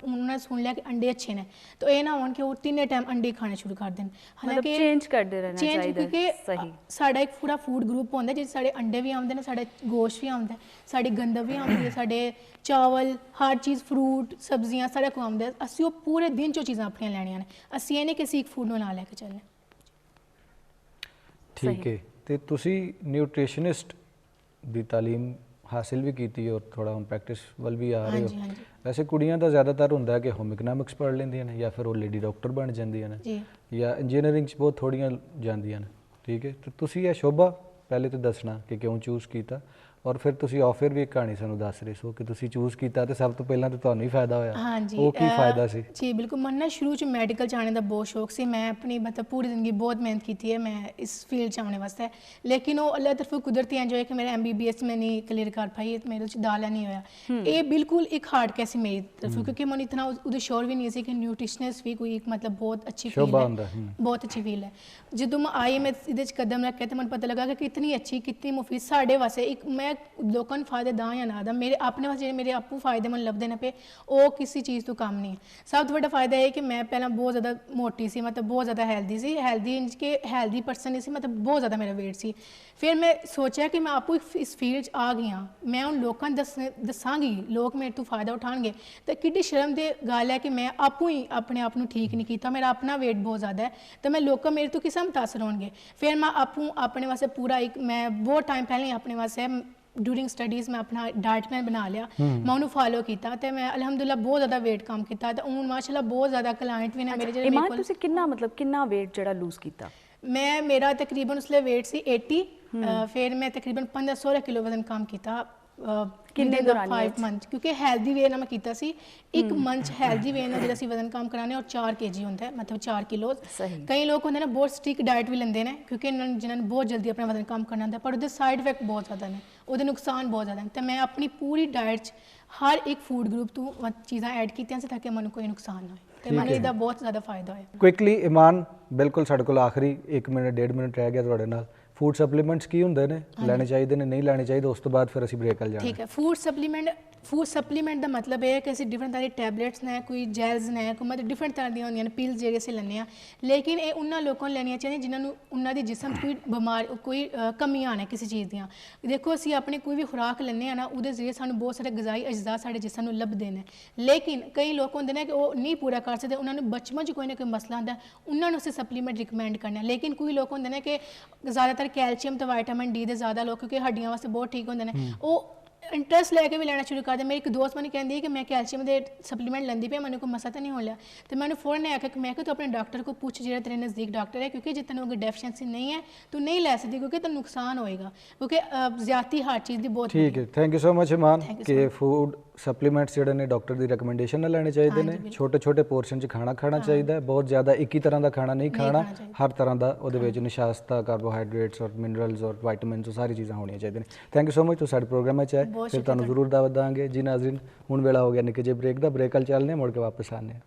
ਨੇ ਸੁਣ ਲਿਆ ਕਿ ਅੰਡੇ ਅੱਛੇ ਨੇ, ਤਾਂ ਇਹ ਨਾ ਹੋਣ ਕਿ ਉਹ ਤਿੰਨੇ ਟਾਈਮ ਅੰਡੇ ਖਾਣੇ ਸ਼ੁਰੂ ਕਰ ਦੇਣ। ਹਾਲਾਂਕਿ ਚੇਂਜ ਕਰਦੇ ਰਹਿਣਾ ਚਾਹੀਦਾ, ਕਿਉਂਕਿ ਸਹੀ। ਸਾਡਾ ਇੱਕ ਪੂਰਾ ਫੂਡ ਗਰੁੱਪ ਹੁੰਦਾ ਜਿਸ ਸਾਡੇ ਅੰਡੇ ਵੀ ਆਉਂਦੇ ਨੇ, ਸਾਡੇ ਗੋਸ਼ਤ ਵੀ ਆਉਂਦਾ, ਸਾਡੀ ਗੰਦਮ ਵੀ ਆਉਂਦੀ ਹੈ, ਸਾਡੇ ਚਾਵਲ, ਹਰ ਚੀਜ਼, ਫਰੂਟ, ਸਬਜ਼ੀਆਂ ਸਾਰਾ ਕੁਝ ਆਉਂਦਾ। ਅਸੀਂ ਉਹ ਪੂਰੇ ਦਿਨ 'ਚੋਂ ਚੀਜ਼ਾਂ ਆਪਣੀਆਂ ਲੈਣੀਆਂ ਨੇ, ਅਸੀਂ ਇਹ ਨਹੀਂ ਕਿ ਅਸੀਂ ਇੱਕ ਫੂਡ ਨੂੰ ਨਾਲ ਲੈ ਕੇ ਚੱਲਣਾ। ਠੀਕ ਹੈ। ਤੇ ਤੁਸੀਂ ਨਿਊਟ੍ਰੀਸ਼ਨਿਸਟ ਦੀ ਤਾਲੀਮ ਹਾਸਿਲ ਵੀ ਕੀਤੀ ਔਰ ਥੋੜਾ ਹੁਣ ਪ੍ਰੈਕਟਿਸ ਵੱਲ ਵੀ ਆ ਰਹੇ ਹੋ। ਵੈਸੇ ਕੁੜੀਆਂ ਦਾ ਜ਼ਿਆਦਾਤਰ ਹੁੰਦਾ ਕਿ ਹੋਮ ਇਕਨੋਮਿਕਸ ਪੜ੍ਹ ਲੈਂਦੀਆਂ ਨੇ ਜਾਂ ਫਿਰ ਉਹ ਲੇਡੀ ਡਾਕਟਰ ਬਣ ਜਾਂਦੀਆਂ ਨੇ ਜਾਂ ਇੰਜੀਨੀਅਰਿੰਗ 'ਚ ਬਹੁਤ ਥੋੜੀਆਂ ਜਾਂਦੀਆਂ ਨੇ। ਠੀਕ ਹੈ, ਤੇ ਤੁਸੀਂ ਇਹ ਸ਼ੋਭਾ ਪਹਿਲੇ ਤਾਂ ਦੱਸਣਾ ਕਿ ਕਿਉਂ ਚੂਜ਼ ਕੀਤਾ ਔਰ ਫਿਰ ਤੁਸੀਂ ਆਫਰ ਵੀ ਇੱਕ ਕਹਾਣੀ ਸਾਨੂੰ ਦੱਸ ਰਹੇ ਸੋ ਕਿ ਤੁਸੀਂ ਚੂਜ਼ ਕੀਤਾ ਤੇ ਸਭ ਤੋਂ ਪਹਿਲਾਂ ਤਾਂ ਤੁਹਾਨੂੰ ਹੀ ਫਾਇਦਾ ਹੋਇਆ। ਹਾਂਜੀ ਉਹ ਕੀ ਫਾਇਦਾ ਸੀ? ਜੀ ਬਿਲਕੁਲ, ਮੈਨੂੰ ਨਾ ਸ਼ੁਰੂ 'ਚ ਮੈਡੀਕਲ 'ਚ ਆਉਣੇ ਦਾ ਬਹੁਤ ਸ਼ੌਕ ਸੀ। ਮੈਂ ਆਪਣੀ ਮਤਲਬ ਪੂਰੀ ਜ਼ਿੰਦਗੀ ਬਹੁਤ ਮਿਹਨਤ ਕੀਤੀ ਹੈ ਮੈਂ ਇਸ ਫੀਲਡ 'ਚ ਆਉਣੇ ਵਾਸਤੇ, ਲੇਕਿਨ ਉਹ ਅੱਲਾਹ ਤਰਫੋਂ ਕੁਦਰਤੀ ਇੰਜ ਹੋਇਆ ਕਿ ਮੇਰਾ MBBS ਮੈਂ ਨਹੀਂ ਕਲੀਅਰ ਕਰ ਪਾਈ, ਮੇਰੇ 'ਚ ਦਾਖਲਾ ਨਹੀਂ ਹੋਇਆ। ਇਹ ਬਿਲਕੁਲ ਇੱਕ ਹਾਰਡ ਕੇਸ ਸੀ ਮੇਰੀ ਤਰਫੋਂ, ਕਿਉਂਕਿ ਮੈਨੂੰ ਇਤਨਾ ਉਹਦੇ ਸ਼ੋਰ ਵੀ ਨਹੀਂ ਸੀ ਕਿ ਨਿਊਟ੍ਰੀਸ਼ਨਿਸਟ ਵੀ ਕੋਈ ਇੱਕ ਮਤਲਬ ਬਹੁਤ ਅੱਛੀ ਫੀਲਡ ਹੈ, ਬਹੁਤ ਅੱਛੀ ਫੀਲਡ ਹੈ। ਜਦੋਂ ਮੈਂ ਆਈ ਮੈਂ ਇਹਦੇ 'ਚ ਕਦਮ ਰੱਖਿਆ ਤਾਂ ਮੈਨੂੰ ਪਤਾ ਲੱਗਾ ਕਿ ਕਿਤਨੀ ਅੱਛੀ ਕਿਤਨੀ ਮੁਫੀਦ ਸਾਡੇ ਵਾਸਤੇ, ਇੱਕ ਮੈਂ ਲੋਕਾਂ ਨੂੰ ਫਾਇਦੇ ਦਾਂ ਜਾਂ ਨਾ ਦਾਂ, ਮੇਰੇ ਆਪਣੇ ਵਾਸਤੇ ਜਿਹੜੇ ਮੇਰੇ ਆਪੂ ਫਾਇਦੇ ਮੈਨੂੰ ਲੱਭਦੇ ਨੇ ਪਏ ਉਹ ਕਿਸੇ ਚੀਜ਼ ਤੋਂ ਕੰਮ ਨਹੀਂ ਹੈ। ਸਭ ਤੋਂ ਵੱਡਾ ਫਾਇਦਾ ਇਹ ਕਿ ਮੈਂ ਪਹਿਲਾਂ ਬਹੁਤ ਜ਼ਿਆਦਾ ਮੋਟੀ ਸੀ, ਮਤਲਬ ਬਹੁਤ ਜ਼ਿਆਦਾ ਹੈਲਦੀ ਸੀ, ਹੈਲਦੀ ਪਰਸਨ ਨਹੀਂ ਸੀ, ਮਤਲਬ ਬਹੁਤ ਜ਼ਿਆਦਾ ਮੇਰਾ weight ਸੀ। ਫਿਰ ਮੈਂ ਸੋਚਿਆ ਕਿ ਮੈਂ ਆਪੂ ਇਸ ਫੀਲਡ 'ਚ ਆ ਗਈ ਹਾਂ, ਮੈਂ ਹੁਣ ਲੋਕਾਂ ਨੂੰ ਦੱਸਾਂਗੀ, ਲੋਕ ਮੇਰੇ ਤੋਂ ਫਾਇਦਾ ਉਠਾਉਣਗੇ। ਤਾਂ ਕਿੱਡੀ ਸ਼ਰਮ ਦੀ ਗੱਲ ਹੈ ਕਿ ਮੈਂ ਆਪੂ ਹੀ ਆਪਣੇ ਆਪ ਨੂੰ ਠੀਕ ਨਹੀਂ ਕੀਤਾ, ਮੇਰਾ ਆਪਣਾ weight ਬਹੁਤ ਜ਼ਿਆਦਾ ਹੈ ਤਾਂ ਮੈਂ ਲੋਕਾਂ ਮੇਰੇ ਤੋਂ ਕਿਸ ਮੁਤਾਸਰ ਹੋਣਗੇ। ਫਿਰ ਮੈਂ ਆਪੂ ਆਪਣੇ ਵਾਸਤੇ ਪੂਰਾ ਇੱਕ ਮੈਂ ਬਹੁਤ ਟਾਈਮ ਪਹਿਲਾਂ ਹੀ ਆਪਣੇ ਵਾਸਤੇ ਡੂਰਿੰਗ ਸਟੱਡੀਜ਼ ਮੈਂ ਆਪਣਾ ਡਾਇਟ ਪਲਾਨ ਬਣਾ ਲਿਆ, ਮੈਂ ਉਹਨੂੰ ਫੋਲੋ ਕੀਤਾ ਤੇ ਮੈਂ ਅਲਹਮਦੁਲਿਲਾ ਬਹੁਤ ਜ਼ਿਆਦਾ weight ਕਮ ਕੀਤਾ ਤੇ ਹੁਣ ਮਾਸ਼ਾਅੱਲਾ ਬਹੁਤ ਜ਼ਿਆਦਾ ਕਲਾਇੰਟ ਵੀ ਨੇ ਮੇਰੇ ਜਿਹੜੇ ਮੇਰੇ ਕੋਲ। ਤੁਸੀਂ ਕਿੰਨਾ weight ਜਿਹੜਾ ਲੂਜ਼ ਕੀਤਾ? ਮੇਰਾ ਤਕਰੀਬਨ ਉਸਲੇ weight ਸੀ 80, ਫਿਰ ਮੈਂ ਤਕਰੀਬਨ 15-16 ਕਿਲੋ ਵਜ਼ਨ ਕਮ ਕੀਤਾ ਕਿੰਨੇ ਦੌਰਾਨ 5 ਮੰਥ, ਕਿਉਂਕਿ ਹੈਲਦੀ ਵੇ ਨਾਲ ਮੈਂ ਕੀਤਾ ਸੀ। ਇੱਕ ਮੰਥ ਹੈਲਦੀ ਵੇ ਨਾਲ ਜਿਹੜਾ ਅਸੀਂ ਵਜ਼ਨ ਕਮ ਕਰਾਣੇ ਔਰ 4 kg ਹੁੰਦਾ ਹੈ, ਮਤਲਬ 4 ਕਿਲੋ। ਕਈ ਲੋਕ ਹੁੰਦੇ ਨੇ ਬਹੁਤ ਸਟ੍ਰਿਕਟ ਡਾਈਟ ਵੀ ਲੈਂਦੇ ਨੇ ਕਿਉਂਕਿ ਜਿਨ੍ਹਾਂ ਨੂੰ ਬਹੁਤ ਜਲਦੀ ਆਪਣਾ ਵਜ਼ਨ ਕਮ ਕਰਨਾ ਹੁੰਦਾ, ਪਰ ਉਹਦੇ ਸਾਈਡ ਇਫੈਕਟ ਬਹੁਤ ਜ਼ਿਆਦਾ ਨੇ, ਉਹਦੇ ਨੁਕਸਾਨ ਬਹੁਤ ਜ਼ਿਆਦਾ ਨੇ। ਤਾਂ ਮੈਂ ਆਪਣੀ ਪੂਰੀ ਡਾਈਟ 'ਚ ਹਰ ਇੱਕ ਫੂਡ ਗਰੁੱਪ ਤੋਂ ਚੀਜ਼ਾਂ ਐਡ ਕੀਤੀਆਂ ਸੀ ਤਾਂ ਕਿ ਮੈਨੂੰ ਕੋਈ ਨੁਕਸਾਨ ਨਾ ਹੋਏ ਤੇ ਮੈਨੂੰ ਇਹਦਾ ਬਹੁਤ ਜ਼ਿਆਦਾ ਫਾਇਦਾ ਹੋਇਆ। ਕੁਇਕਲੀ ਇਮਾਨ, ਬਿਲਕੁਲ ਸਾਡੇ ਕੋਲ ਆਖਰੀ 1 ਮਿੰਟ 1.5 ਮਿੰਟ ਰਹਿ ਗਿਆ ਤੁਹਾਡੇ ਨਾਲ। ਫੂਡ ਸਪਲੀਮੈਂਟਸ ਕੀ ਹੁੰਦੇ ਨੇ, ਲੈਣੇ ਚਾਹੀਦੇ ਨੇ, ਨਹੀਂ ਲੈਣੇ ਚਾਹੀਦੇ, ਉਸ ਤੋਂ ਬਾਅਦ ਫਿਰ ਅਸੀਂ ਬ੍ਰੇਕ ਵੱਲ ਜਾਣਾ। ਠੀਕ ਹੈ। ਫੂਡ ਸਪਲੀਮੈਂਟ ਦਾ ਮਤਲਬ ਇਹ ਹੈ ਕਿ ਅਸੀਂ ਡਿਫਰੈਂਟ ਤਰ੍ਹਾਂ ਦੀ ਟੈਬਲੇਟਸ ਨੇ, ਕੋਈ ਜੈਲਸ ਨੇ, ਕੋਈ ਮਤਲਬ ਡਿਫਰੈਂਟ ਤਰ੍ਹਾਂ ਦੀਆਂ ਹੁੰਦੀਆਂ ਨੇ ਪਿਲਸ ਜਿਹੜੇ ਅਸੀਂ ਲੈਂਦੇ ਹਾਂ, ਲੇਕਿਨ ਇਹ ਉਹਨਾਂ ਲੋਕਾਂ ਨੂੰ ਲੈਣੀਆਂ ਚਾਹੀਦੀਆਂ ਜਿਨ੍ਹਾਂ ਨੂੰ ਉਹਨਾਂ ਦੇ ਜਿਸਮ ਕੋਈ ਕਮੀਆਂ ਨੇ ਕਿਸੇ ਚੀਜ਼ ਦੀਆਂ। ਦੇਖੋ ਅਸੀਂ ਆਪਣੀ ਕੋਈ ਵੀ ਖੁਰਾਕ ਲੈਂਦੇ ਹਾਂ ਨਾ, ਉਹਦੇ ਜ਼ਰੀਏ ਸਾਨੂੰ ਬਹੁਤ ਸਾਰੇ ਗਜ਼ਾਈ ਅਜਜ਼ਾ ਸਾਡੇ ਜਿਸਮ ਨੂੰ ਲੱਭਦੇ ਨੇ, ਲੇਕਿਨ ਕਈ ਲੋਕ ਹੁੰਦੇ ਨੇ ਕਿ ਉਹ ਨਹੀਂ ਪੂਰਾ ਕਰ ਸਕਦੇ, ਉਹਨਾਂ ਨੂੰ ਬਚਪਨ 'ਚ ਕੋਈ ਨਾ ਕੋਈ ਮਸਲਾ ਹੁੰਦਾ, ਉਹਨਾਂ ਨੂੰ ਅਸੀਂ ਸਪਲੀਮੈਂਟ ਰਿਕਮੈਂਡ ਕਰਨਾ। ਲੇਕਿਨ ਕੋਈ ਲੋਕ ਹੁੰਦੇ ਨੇ ਕਿ ਜ਼ਿਆਦਾਤਰ ਕੈਲਸ਼ੀਅਮ ਤੇ ਵਿਟਾਮਿਨ ਡੀ ਦੇ ਜ਼ਿਆਦਾ ਲੋਕ, ਕਿਉਂਕਿ ਹੱਡੀਆਂ ਵਾਸਤੇ ਬਹੁਤ ਠੀਕ ਹੁੰਦੇ ਨੇ, ਉਹ ਇੰਟਰਸਟ ਲੈ ਕੇ ਵੀ ਲੈਣਾ ਸ਼ੁਰੂ ਕਰਦੇ। ਮੇਰੀ ਇੱਕ ਦੋਸਤ ਮੈਨੂੰ ਕਹਿੰਦੀ ਹੈ ਕਿ ਮੈਂ ਕੈਲਸ਼ੀਅਮ ਦੇ ਸਪਲੀਮੈਂਟ ਲੈਂਦੀ ਪਈ, ਮੈਨੂੰ ਕੋਈ ਮਸਲਾ ਤਾਂ ਨਹੀਂ ਹੋ ਲਿਆ, ਤੇ ਮੈਨੂੰ ਫੌਰਨ ਨੇ ਆਖਿਆ ਕਿ ਮੈਂ ਕਿ ਤੂੰ ਆਪਣੇ ਡਾਕਟਰ को पूछ, ਜਿਹੜਾ ਤੇਰੇ ਨਜ਼ਦੀਕ ਡਾਕਟਰ ਹੈ, ਕਿਉਂਕਿ ਜੇ ਤੈਨੂੰ ਅਗਰ ਡੈਫੀਸ਼ੀਐਂਸੀ ਨਹੀਂ ਹੈ ਤੂੰ ਨਹੀਂ ਲੈ ਸਕਦੀ, ਕਿਉਂਕਿ ਤੈਨੂੰ ਨੁਕਸਾਨ ਹੋਏਗਾ, ਕਿਉਂਕਿ ਜ਼ਿਆਦਤੀ ਹਰ ਚੀਜ਼ ਦੀ ਬਹੁਤ। ਠੀਕ ਹੈ, ਥੈਂਕ ਯੂ ਸੋ ਮਚ ਇਮਾਨ ਕਿ ਫੂਡ ਸਪਲੀਮੈਂਟਸ ਜਿਹੜੇ ਨੇ ਡਾਕਟਰ ਦੀ ਰეკਮੈਂਡੇਸ਼ਨ ਨਾਲ ਲੈਣੇ ਚਾਹੀਦੇ ਨੇ, ਛੋਟੇ ਪੋਰਸ਼ਨ 'ਚ ਖਾਣਾ ਚਾਹੀਦਾ ਹੈ, ਬਹੁਤ ਜ਼ਿਆਦਾ ਇੱਕ ਹੀ ਤਰ੍ਹਾਂ ਦਾ ਖਾਣਾ ਨਹੀਂ ਖਾਣਾ, ਹਰ ਤਰ੍ਹਾਂ ਦਾ ਉਹਦੇ ਵਿੱਚ ਨਿਸ਼ਾਸਤਾ, ਕਾਰਬੋਹਾਈਡਰੇਟਸ ਔਰ ਮਿਨਰਲਸ ਔਰ ਵਿਟਾਮਿਨਸ ਸਾਰੀ ਚੀਜ਼ਾਂ ਹੋਣੀਆਂ ਚਾਹੀਦੀਆਂ ਨੇ। ਥੈਂਕ ਯੂ ਸੋ ਮਚ, ਤੁਸੀਂ ਸਾਡੇ ਪ੍ਰੋਗਰਾਮ ਵਿੱਚ ਆਏ, ਫਿਰ ਤੁਹਾਨੂੰ ਜ਼ਰੂਰ ਦਾਵਤ ਦਾਂਗੇ। ਜੀ ਨਾਜ਼ਰੀਨ, ਹੁਣ ਵੇਲਾ ਹੋ ਗਿਆ ਨਿੱਕੇ ਜਿਹੇ ਬ੍ਰੇਕ ਦਾ, ਬ੍ਰੇਕ ਵੱਲ ਚੱਲਦੇ ਹਾਂ, ਮੁੜ ਕੇ ਵਾਪਸ ਆਉਂਦੇ ਹਾਂ।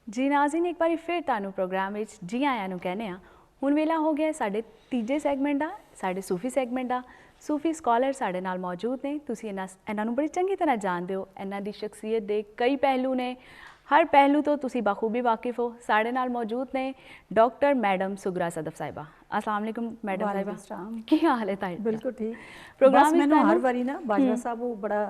ਜੀ ਨਾਜ਼ਰੀਨ, ਇੱਕ ਵਾਰੀ ਫਿਰ ਤੁਹਾਨੂੰ ਪ੍ਰੋਗਰਾਮ ਵਿੱਚ ਜੀ ਆਇਆਂ ਨੂੰ ਕਹਿੰਦੇ ਹਾਂ। ਹੁਣ ਵੇਲਾ ਹੋ ਗਿਆ ਸਾਡੇ ਤੀਜੇ ਸੈਗਮੈਂਟ ਦਾ, ਸਾਡੇ ਸੂਫੀ ਸੈਗਮੈਂਟ ਦਾ। ਸੂਫੀ ਸਕਾਲਰ ਸਾਡੇ ਨਾਲ ਮੌਜੂਦ ਨੇ, ਤੁਸੀਂ ਇਹਨਾਂ ਨੂੰ ਬੜੀ ਚੰਗੀ ਤਰ੍ਹਾਂ ਜਾਣਦੇ ਹੋ। ਇਹਨਾਂ ਦੀ ਸ਼ਖਸੀਅਤ ਦੇ ਕਈ ਪਹਿਲੂ ਨੇ, ਹਰ ਪਹਿਲੂ ਤੋਂ ਤੁਸੀਂ ਬਾਖੂਬੀ ਵਾਕਿਫ ਹੋ। ਸਾਡੇ ਨਾਲ ਮੌਜੂਦ ਨੇ ਡਾਕਟਰ ਮੈਡਮ ਸੁਗਰਾ ਸਦਫ ਸਾਹਿਬਾ। अस्सलाम वालेकुम मैडम साहिबा, की हाल है ताई? बिल्कुल ठीक। प्रोग्राम बस मैंने हर बारी ना बाजवा साहब वो बड़ा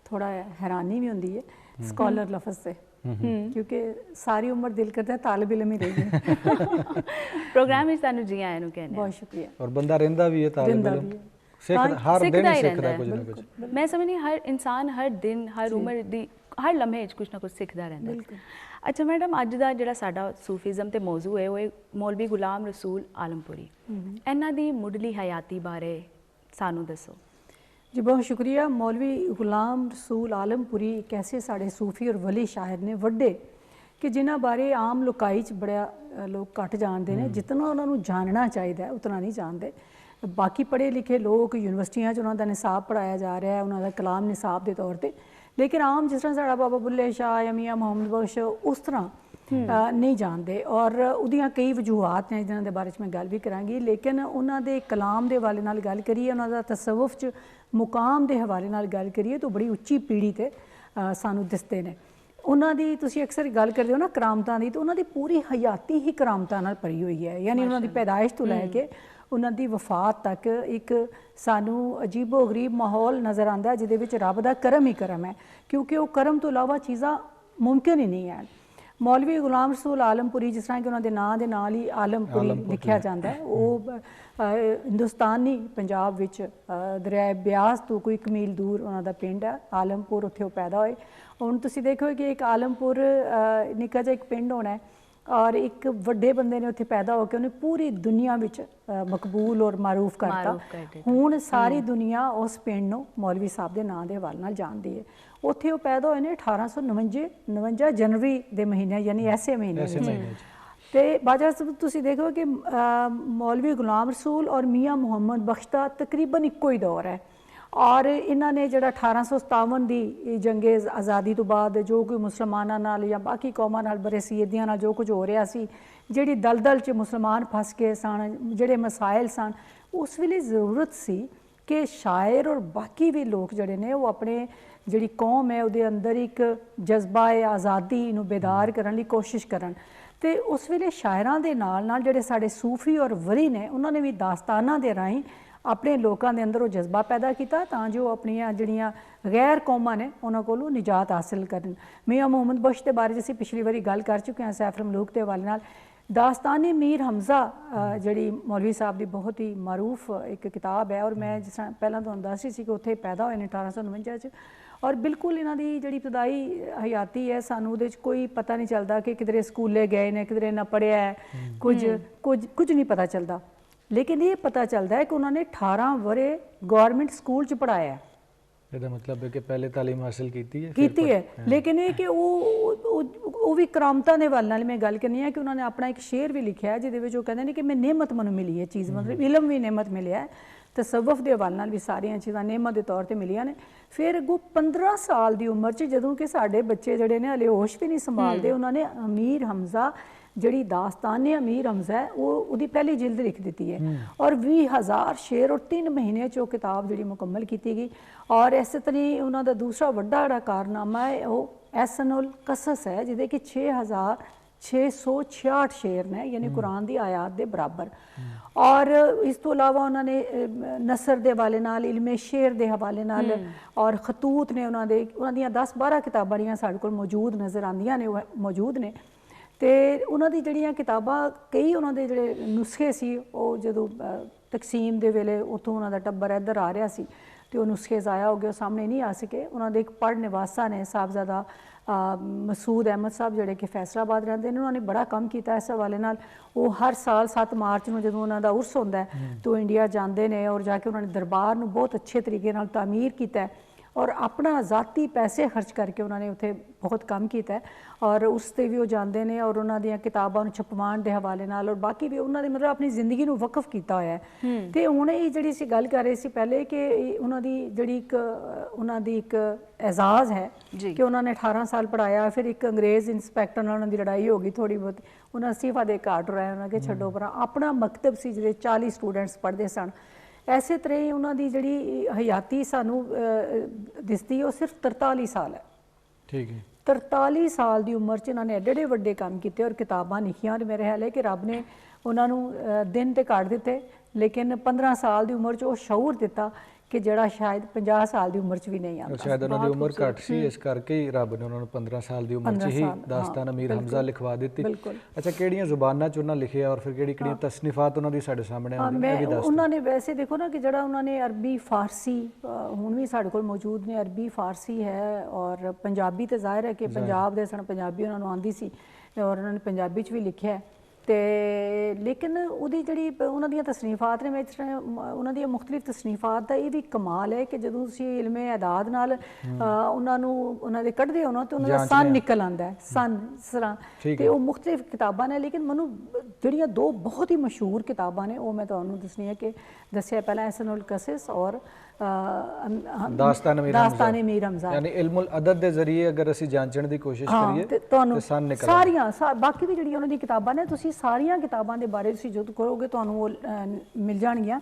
थोड़ा हैरानी भी होती है स्कॉलर लफ्ज़ से, क्योंकि सारी उम्र दिल करता है तालिब इल्म ही रही प्रोग्राम में तानू जी आया नु कहने बहुत शुक्रिया। और बंदा रहंदा भी है तालिब इल्म, हर दिन सीखदा कुछ ना कुछ। मैं समझनी हर इंसान हर दिन हर उम्र दी हर लम्हे कुछ ना कुछ सीखता रहता है। अच्छा मैडम, अज का जिहड़ा साडा सूफीज़म ते मौजू है वो मौलवी गुलाम रसूल आलमपुरी, इन्हां दी मुढ़ली हयाती बारे सानू दसो जी। बहुत शुक्रिया। मौलवी गुलाम रसूल आलमपुरी एक ऐसे साढ़े सूफी और वली शायर ने वड्डे कि जिन्हां बारे आम लोकाई च बड़ा लोग घट जानते हैं, जितना उन्होंने जानना चाहिए उतना नहीं जानते। बाकी पढ़े लिखे लोग यूनिवर्सिटियां च उन्हों दा निसाब पढ़ाया जा रहा है, उन्हों दा कलाम निसाब के तौर पर, लेकिन आम जिस तरह साड़ा बाबा बुल्ले शाह या मियाँ मुहम्मद बख्श उस तरह नहीं जानते। और उहदियां कई वजूहात ने जिन्हां दे बारे में गल भी करांगी, लेकिन उन्हां दे कलाम के हवाले नाल गल करिए, उन्हां दा तसव्वुफ च मुकाम के हवाले नाल गल करिए तो बड़ी उच्ची पीढ़ी ते सानू दिसते ने। उन्हां दी तुसीं अक्सर गल करदे हो ना करामतां दी, तो उन्हां दी पूरी हयाती ही करामतां नाल भरी हुई है, यानी उन्हां दी पैदाइश तो लैके उन्हां दी वफात तक एक सानू अजीबो गरीब माहौल नज़र आंदा है जिहदे विच रब दा करम ही करम है, क्योंकि वो करम तो इलावा चीज़ां मुमकिन ही नहीं है। ਮੌਲਵੀ ਗੁਲਾਮ ਰਸੂਲ ਆਲਮਪੁਰੀ, ਜਿਸ ਤਰ੍ਹਾਂ ਕਿ ਉਹਨਾਂ ਦੇ ਨਾਂ ਦੇ ਨਾਲ ਹੀ ਆਲਮਪੁਰੀ ਲਿਖਿਆ ਜਾਂਦਾ ਹੈ, ਉਹ ਹਿੰਦੁਸਤਾਨੀ ਪੰਜਾਬ ਵਿੱਚ ਦਰਿਆ ਬਿਆਸ ਤੋਂ ਕੋਈ 1 ਮੀਲ ਦੂਰ ਉਹਨਾਂ ਦਾ ਪਿੰਡ ਹੈ ਆਲਮਪੁਰ, ਉੱਥੇ ਉਹ ਪੈਦਾ ਹੋਏ। ਹੁਣ ਤੁਸੀਂ ਦੇਖੋ ਕਿ ਇੱਕ ਆਲਮਪੁਰ ਨਿੱਕਾ ਜਿਹਾ ਇੱਕ ਪਿੰਡ ਹੋਣਾ ਹੈ ਔਰ ਇੱਕ ਵੱਡੇ ਬੰਦੇ ਨੇ ਉੱਥੇ ਪੈਦਾ ਹੋ ਕੇ ਉਹਨੇ ਪੂਰੀ ਦੁਨੀਆ ਵਿੱਚ ਮਕਬੂਲ ਔਰ ਮਾਰੂਫ ਕਰਤਾ। ਹੁਣ ਸਾਰੀ ਦੁਨੀਆ ਉਸ ਪਿੰਡ ਨੂੰ ਮੌਲਵੀ ਸਾਹਿਬ ਦੇ ਨਾਂ ਦੇ ਹਵਾਲੇ ਨਾਲ ਜਾਣਦੀ ਹੈ। ਉੱਥੇ ਉਹ ਪੈਦਾ ਹੋਏ ਨੇ 1859 ਜਨਵਰੀ ਦੇ ਮਹੀਨੇ, ਯਾਨੀ ਐਸੇ ਮਹੀਨੇ ਵਿੱਚ। ਤੇ ਬਾਜਾ ਸਾਹਿਬ ਤੁਸੀਂ ਦੇਖੋ ਕਿ ਮੌਲਵੀ ਗੁਲਾਮ ਰਸੂਲ ਔਰ ਮੀਆਂ ਮੁਹੰਮਦ ਬਖਸ਼ ਦਾ ਤਕਰੀਬਨ ਇੱਕੋ ਹੀ ਦੌਰ ਹੈ ਔਰ ਇਹਨਾਂ ਨੇ ਜਿਹੜਾ 1857 ਦੀ ਜੰਗੇ ਆਜ਼ਾਦੀ ਤੋਂ ਬਾਅਦ ਜੋ ਕੋਈ ਮੁਸਲਮਾਨਾਂ ਨਾਲ ਜਾਂ ਬਾਕੀ ਕੌਮਾਂ ਨਾਲ ਬਰਸੀਦੀਆਂ ਨਾਲ ਜੋ ਕੁਝ ਹੋ ਰਿਹਾ ਸੀ, ਜਿਹੜੀ ਦਲਦਲ 'ਚ ਮੁਸਲਮਾਨ ਫਸ ਗਏ ਸਨ, ਜਿਹੜੇ ਮਸਾਇਲ ਸਨ, ਉਸ ਵੇਲੇ ਜ਼ਰੂਰਤ ਸੀ ਕਿ ਸ਼ਾਇਰ ਔਰ ਬਾਕੀ ਵੀ ਲੋਕ ਜਿਹੜੇ ਨੇ ਉਹ ਆਪਣੇ ਜਿਹੜੀ ਕੌਮ ਹੈ ਉਹਦੇ ਅੰਦਰ ਇੱਕ ਜਜ਼ਬਾ ਆਜ਼ਾਦੀ ਨੂੰ ਬੇਦਾਰ ਕਰਨ ਲਈ ਕੋਸ਼ਿਸ਼ ਕਰਨ। ਤੇ ਉਸ ਵੇਲੇ ਸ਼ਾਇਰਾਂ ਦੇ ਨਾਲ ਨਾਲ ਜਿਹੜੇ ਸਾਡੇ ਸੂਫੀ ਔਰ ਵਲੀ ਨੇ ਉਹਨਾਂ ਨੇ ਵੀ ਦਾਸਤਾਨਾਂ ਦੇ ਰਾਹੀਂ ਆਪਣੇ ਲੋਕਾਂ ਦੇ ਅੰਦਰ ਉਹ ਜਜ਼ਬਾ ਪੈਦਾ ਕੀਤਾ ਤਾਂ ਜੋ ਆਪਣੀਆਂ ਜਿਹੜੀਆਂ ਗੈਰ ਕੌਮਾਂ ਨੇ ਉਹਨਾਂ ਕੋਲੋਂ ਨਿਜਾਤ ਹਾਸਿਲ ਕਰਨ। ਮੀਆਂ ਮੁਹੰਮਦ ਬਖਸ਼ ਦੇ ਬਾਰੇ ਅਸੀਂ ਪਿਛਲੀ ਵਾਰੀ ਗੱਲ ਕਰ ਚੁੱਕੇ ਹਾਂ ਸੈਫਰ ਮਲੂਕ ਦੇ ਹਵਾਲੇ ਨਾਲ। ਦਾਸਤਾਨ-ਏ ਮੀਰ ਹਮਜ਼ਾ ਜਿਹੜੀ ਮੌਲਵੀ ਸਾਹਿਬ ਦੀ ਬਹੁਤ ਹੀ ਮਾਰੂਫ ਇੱਕ ਕਿਤਾਬ ਹੈ ਔਰ ਮੈਂ ਜਿਸ ਤਰ੍ਹਾਂ ਪਹਿਲਾਂ ਤੁਹਾਨੂੰ ਦੱਸ ਰਹੀ ਸੀ ਕਿ ਉੱਥੇ ਪੈਦਾ ਹੋਏ ਨੇ 1849 ਚ ਔਰ ਬਿਲਕੁਲ ਇਹਨਾਂ ਦੀ ਜਿਹੜੀ ਇਬਤਦਾਈ ਹਯਾਤੀ ਹੈ ਸਾਨੂੰ ਉਹਦੇ 'ਚ ਕੋਈ ਪਤਾ ਨਹੀਂ ਚੱਲਦਾ ਕਿ ਕਿਧਰੇ ਸਕੂਲੇ ਗਏ ਨੇ, ਕਿਧਰੇ ਨਾ ਪੜ੍ਹਿਆ ਹੈ, ਕੁਝ ਨਹੀਂ ਪਤਾ ਚੱਲਦਾ। ਲੇਕਿਨ ਇਹ ਪਤਾ ਚੱਲਦਾ ਹੈ ਕਿ ਉਹਨਾਂ ਨੇ 18 ਵਰੇ ਗੌਰਮੈਂਟ ਸਕੂਲ 'ਚ ਪੜ੍ਹਾਇਆ ਹੈ। ਇਹਦਾ ਮਤਲਬ ਹੈ ਕਿ ਪਹਿਲੇ ਤਾਲੀਮ ਹਾਸਿਲ ਕੀਤੀ ਹੈ ਲੇਕਿਨ ਇਹ ਕਿ ਉਹ ਵੀ ਕਰਾਮਤਾਂ ਦੇ ਵੱਲ ਨਾਲ ਮੈਂ ਗੱਲ ਕਰਨੀ ਹੈ ਕਿ ਉਹਨਾਂ ਨੇ ਆਪਣਾ ਇੱਕ ਸ਼ੇਰ ਵੀ ਲਿਖਿਆ ਹੈ ਜਿਹਦੇ ਵਿੱਚ ਉਹ ਕਹਿੰਦੇ ਨੇ ਕਿ ਮੈਂ ਨਿਮਤ ਮੈਨੂੰ ਮਿਲੀ ਹੈ ਚੀਜ਼, ਮਤਲਬ ਇਲਮ ਵੀ ਨਿਮਤ ਮਿਲਿਆ ਹੈ, ਤਸਵੁਫ ਦੇ ਹਵਾਲੇ ਨਾਲ ਵੀ ਸਾਰੀਆਂ ਚੀਜ਼ਾਂ ਨਿਮਤ ਦੇ ਤੌਰ ਤੇ ਮਿਲੀਆਂ ਨੇ। ਫਿਰ ਅੱਗੋਂ 15 ਸਾਲ ਦੀ ਉਮਰ 'ਚ ਜਦੋਂ ਕਿ ਸਾਡੇ ਬੱਚੇ ਜਿਹੜੇ ਨੇ ਹਲੇ ਹੋਸ਼ ਵੀ ਨਹੀਂ ਸੰਭਾਲਦੇ, ਉਹਨਾਂ ਨੇ ਅਮੀਰ ਹਮਜ਼ਾ ਜਿਹੜੀ ਦਾਸਤਾਨ-ਏ ਅਮੀਰ ਹਮਜ਼ਾ ਹੈ ਉਹਦੀ ਪਹਿਲੀ ਜਿਲਦ ਲਿਖ ਦਿੱਤੀ ਹੈ ਔਰ 20,000 ਸ਼ੇਰ ਔਰ 3 ਮਹੀਨੇ 'ਚ ਉਹ ਕਿਤਾਬ ਜਿਹੜੀ ਮੁਕੰਮਲ ਕੀਤੀ ਗਈ। ਔਰ ਇਸੇ ਤਰ੍ਹਾਂ ਉਹਨਾਂ ਦਾ ਦੂਸਰਾ ਵੱਡਾ ਜਿਹੜਾ ਕਾਰਨਾਮਾ ਹੈ ਉਹ ਐਸਨ-ਉਲ ਕਸਸ ਹੈ ਜਿਹਦੇ ਕਿ 6,666 ਸ਼ੇਰ ਨੇ, ਯਾਨੀ ਕੁਰਾਨ ਦੀ ਆਇਤ ਦੇ ਬਰਾਬਰ। ਔਰ ਇਸ ਤੋਂ ਇਲਾਵਾ ਉਹਨਾਂ ਨੇ ਨਸਰ ਦੇ ਹਵਾਲੇ ਨਾਲ, ਇਲਮੇ ਸ਼ੇਰ ਦੇ ਹਵਾਲੇ ਨਾਲ ਔਰ ਖਤੂਤ ਨੇ ਉਹਨਾਂ ਦੀਆਂ 10-12 ਕਿਤਾਬਾਂ ਜਿਹੜੀਆਂ ਸਾਡੇ ਕੋਲ ਮੌਜੂਦ ਨਜ਼ਰ ਆਉਂਦੀਆਂ ਨੇ, ਉਹ ਮੌਜੂਦ ਨੇ। ਤੇ ਉਹਨਾਂ ਦੀ ਜਿਹੜੀਆਂ ਕਿਤਾਬਾਂ ਕਈ ਉਹਨਾਂ ਦੇ ਜਿਹੜੇ ਨੁਸਖੇ ਸੀ ਉਹ ਜਦੋਂ ਤਕਸੀਮ ਦੇ ਵੇਲੇ ਉੱਥੋਂ ਉਹਨਾਂ ਦਾ ਟੱਬਰ ਇੱਧਰ ਆ ਰਿਹਾ ਸੀ ਤੇ ਉਹ ਨੁਸਖੇ ਜ਼ਾਇਆ ਹੋ ਗਏ, ਉਹ ਸਾਹਮਣੇ ਨਹੀਂ ਆ ਸਕੇ। ਉਹਨਾਂ ਦੇ ਇੱਕ ਪੜ੍ਹ ਨਿਵਾਸਾ ਨੇ ਸਾਹਿਬਜ਼ਾਦਾ ਮਸੂਦ ਅਹਿਮਦ ਸਾਹਿਬ ਜਿਹੜੇ ਕਿ ਫੈਸਲਾਬਾਦ ਰਹਿੰਦੇ ਨੇ, ਉਹਨਾਂ ਨੇ ਬੜਾ ਕੰਮ ਕੀਤਾ ਇਸ ਹਵਾਲੇ ਨਾਲ। ਉਹ ਹਰ ਸਾਲ 7 ਮਾਰਚ ਨੂੰ ਜਦੋਂ ਉਹਨਾਂ ਦਾ ਉਰਸ ਹੁੰਦਾ ਹੈ ਤਾਂ ਉਹ ਇੰਡੀਆ ਜਾਂਦੇ ਨੇ ਔਰ ਜਾ ਕੇ ਉਹਨਾਂ ਨੇ ਦਰਬਾਰ ਨੂੰ ਬਹੁਤ ਅੱਛੇ ਤਰੀਕੇ ਨਾਲ ਤਾਮੀਰ ਕੀਤਾ ਔਰ ਆਪਣਾ ਜ਼ਾਤੀ ਪੈਸੇ ਖਰਚ ਕਰਕੇ ਉਹਨਾਂ ਨੇ ਉੱਥੇ ਬਹੁਤ ਕੰਮ ਕੀਤਾ ਔਰ ਉਸ 'ਤੇ ਵੀ ਉਹ ਜਾਂਦੇ ਨੇ ਔਰ ਉਹਨਾਂ ਦੀਆਂ ਕਿਤਾਬਾਂ ਨੂੰ ਛਪਵਾਉਣ ਦੇ ਹਵਾਲੇ ਨਾਲ ਔਰ ਬਾਕੀ ਵੀ ਉਹਨਾਂ ਨੇ ਮਤਲਬ ਆਪਣੀ ਜ਼ਿੰਦਗੀ ਨੂੰ ਵਕਫ ਕੀਤਾ ਹੋਇਆ ਹੈ। ਤੇ ਹੁਣ ਇਹ ਜਿਹੜੀ ਅਸੀਂ ਗੱਲ ਕਰ ਰਹੇ ਸੀ ਪਹਿਲੇ ਕਿ ਉਹਨਾਂ ਦੀ ਜਿਹੜੀ ਇੱਕ ਐਜ਼ਾਜ਼ ਹੈ ਕਿ ਉਹਨਾਂ ਨੇ 18 ਸਾਲ ਪੜ੍ਹਾਇਆ, ਫਿਰ ਇੱਕ ਅੰਗਰੇਜ਼ ਇੰਸਪੈਕਟਰ ਨਾਲ ਉਹਨਾਂ ਦੀ ਲੜਾਈ ਹੋ ਗਈ ਥੋੜ੍ਹੀ ਬਹੁਤ, ਉਹਨਾਂ ਅਸਤੀਫਾ ਦੇ ਘਾਟ ਰਹੇ, ਉਹਨਾਂ ਕੇ ਛੱਡੋ ਪਰਾਂ। ਆਪਣਾ ਮਕਤਬ ਸੀ ਜਿਹਦੇ 40 ਸਟੂਡੈਂਟਸ ਪੜ੍ਹਦੇ ਸਨ। ਐਸੇ ਤਰ੍ਹਾਂ ਹੀ ਉਹਨਾਂ ਦੀ ਜਿਹੜੀ ਹਯਾਤੀ ਸਾਨੂੰ ਦਿਸਦੀ ਉਹ ਸਿਰਫ 43 ਸਾਲ ਹੈ। ਠੀਕ ਹੈ, 43 ਸਾਲ ਦੀ ਉਮਰ 'ਚ ਇਹਨਾਂ ਨੇ ਐਡੇ ਵੱਡੇ ਕੰਮ ਕੀਤੇ ਔਰ ਕਿਤਾਬਾਂ ਲਿਖੀਆਂ ਔਰ ਮੇਰੇ ਖਿਆਲ ਹੈ ਕਿ ਰੱਬ ਨੇ ਉਹਨਾਂ ਨੂੰ ਦਿਨ ਤੇ ਕੱਢ ਦਿੱਤੇ ਲੇਕਿਨ 15 ਸਾਲ ਦੀ ਉਮਰ 'ਚ ਉਹ ਸ਼ਊਰ ਦਿੱਤਾ ਕਿ ਜਿਹੜਾ ਸ਼ਾਇਦ 50 ਸਾਲ ਦੀ ਉਮਰ 'ਚ ਵੀ ਨਹੀਂ ਆਉਂਦਾ। ਸ਼ਾਇਦ ਉਹਨਾਂ ਦੀ ਉਮਰ ਘੱਟ ਸੀ, ਇਸ ਕਰਕੇ ਹੀ ਰੱਬ ਨੇ ਉਹਨਾਂ ਨੂੰ 15 ਸਾਲ ਦੀ ਉਮਰ 'ਚ ਹੀ ਦਾਸਤਾਨ ਅਮੀਰ ਹਮਜ਼ਾ ਲਿਖਵਾ ਦਿੱਤੀ। ਅੱਛਾ, ਕਿਹੜੀਆਂ ਜ਼ੁਬਾਨਾਂ 'ਚ ਉਹਨਾਂ ਲਿਖਿਆ ਔਰ ਫਿਰ ਕਿਹੜੀਆਂ ਤਸਨੀਫਾਤ ਉਹਨਾਂ ਦੀ ਸਾਡੇ ਸਾਹਮਣੇ ਆਉਂਦੀ ਹੈ? ਉਹਨਾਂ ਨੇ ਵੈਸੇ ਦੇਖੋ ਨਾ ਕਿ ਜਿਹੜਾ ਉਹਨਾਂ ਨੇ ਅਰਬੀ ਫਾਰਸੀ ਹੁਣ ਵੀ ਸਾਡੇ ਕੋਲ ਮੌਜੂਦ ਨੇ, ਅਰਬੀ ਫਾਰਸੀ ਹੈ ਔਰ ਪੰਜਾਬੀ ਤੇ ਜ਼ਾਹਿਰ ਹੈ ਕਿ ਪੰਜਾਬ ਦੇ ਸਨ, ਪੰਜਾਬੀ ਉਹਨਾਂ ਨੂੰ ਆਉਂਦੀ ਸੀ ਔਰ ਉਹਨਾਂ ਨੇ ਪੰਜਾਬੀ 'ਚ ਵੀ ਲਿਖਿਆ ਤੇ ਲੇਕਿਨ ਉਹਦੀ ਜਿਹੜੀ ਉਹਨਾਂ ਦੀਆਂ ਤਸਨੀਫਾਤ ਨੇ, ਉਹਨਾਂ ਦੀਆਂ ਮੁਖਤਲਿਫ ਤਸਨੀਫਾਤ ਦਾ ਇਹ ਵੀ ਕਮਾਲ ਹੈ ਕਿ ਜਦੋਂ ਤੁਸੀਂ ਇਲਮੇ ਅਦਾਦ ਨਾਲ ਉਹਨਾਂ ਦੇ ਕੱਢਦੇ ਹੋ ਨਾ ਤਾਂ ਉਹਨਾਂ ਦਾ ਸਨ ਨਿਕਲ ਆਉਂਦਾ ਹੈ, ਸਨ ਇਸ ਤਰ੍ਹਾਂ। ਤੇ ਉਹ ਮੁਖਤਲਿਫ ਕਿਤਾਬਾਂ ਨੇ ਲੇਕਿਨ ਮੈਨੂੰ ਜਿਹੜੀਆਂ 2 ਬਹੁਤ ਹੀ ਮਸ਼ਹੂਰ ਕਿਤਾਬਾਂ ਨੇ ਉਹ ਮੈਂ ਤੁਹਾਨੂੰ ਦੱਸਣੀ ਹੈ ਕਿ ਦੱਸਿਆ ਪਹਿਲਾਂ ਐਸਨ-ਉਲ ਕਸਸ ਔਰ ਦਾਸਤਾਨ-ਏ ਮੀਰ ਹਮਜ਼ਾ, ਯਾਨੀ ਇਲਮੁਲ ਅਦਦ ਦੇ ਜ਼ਰੀਏ ਅਗਰ ਅਸੀਂ ਜਾਣਨ ਦੀ ਕੋਸ਼ਿਸ਼ ਕਰੀਏ ਤੇ ਤੁਹਾਨੂੰ ਸਾਰੀਆਂ ਬਾਕੀ ਵੀ ਜਿਹੜੀਆਂ ਉਹਨਾਂ ਦੀ ਕਿਤਾਬਾਂ ਨੇ ਤੁਸੀਂ ਸਾਰੀਆਂ ਕਿਤਾਬਾਂ ਦੇ ਬਾਰੇ ਤੁਸੀਂ ਜਦੋਂ ਕਰੋਗੇ ਤੁਹਾਨੂੰ ਉਹ ਮਿਲ ਜਾਣਗੀਆਂ।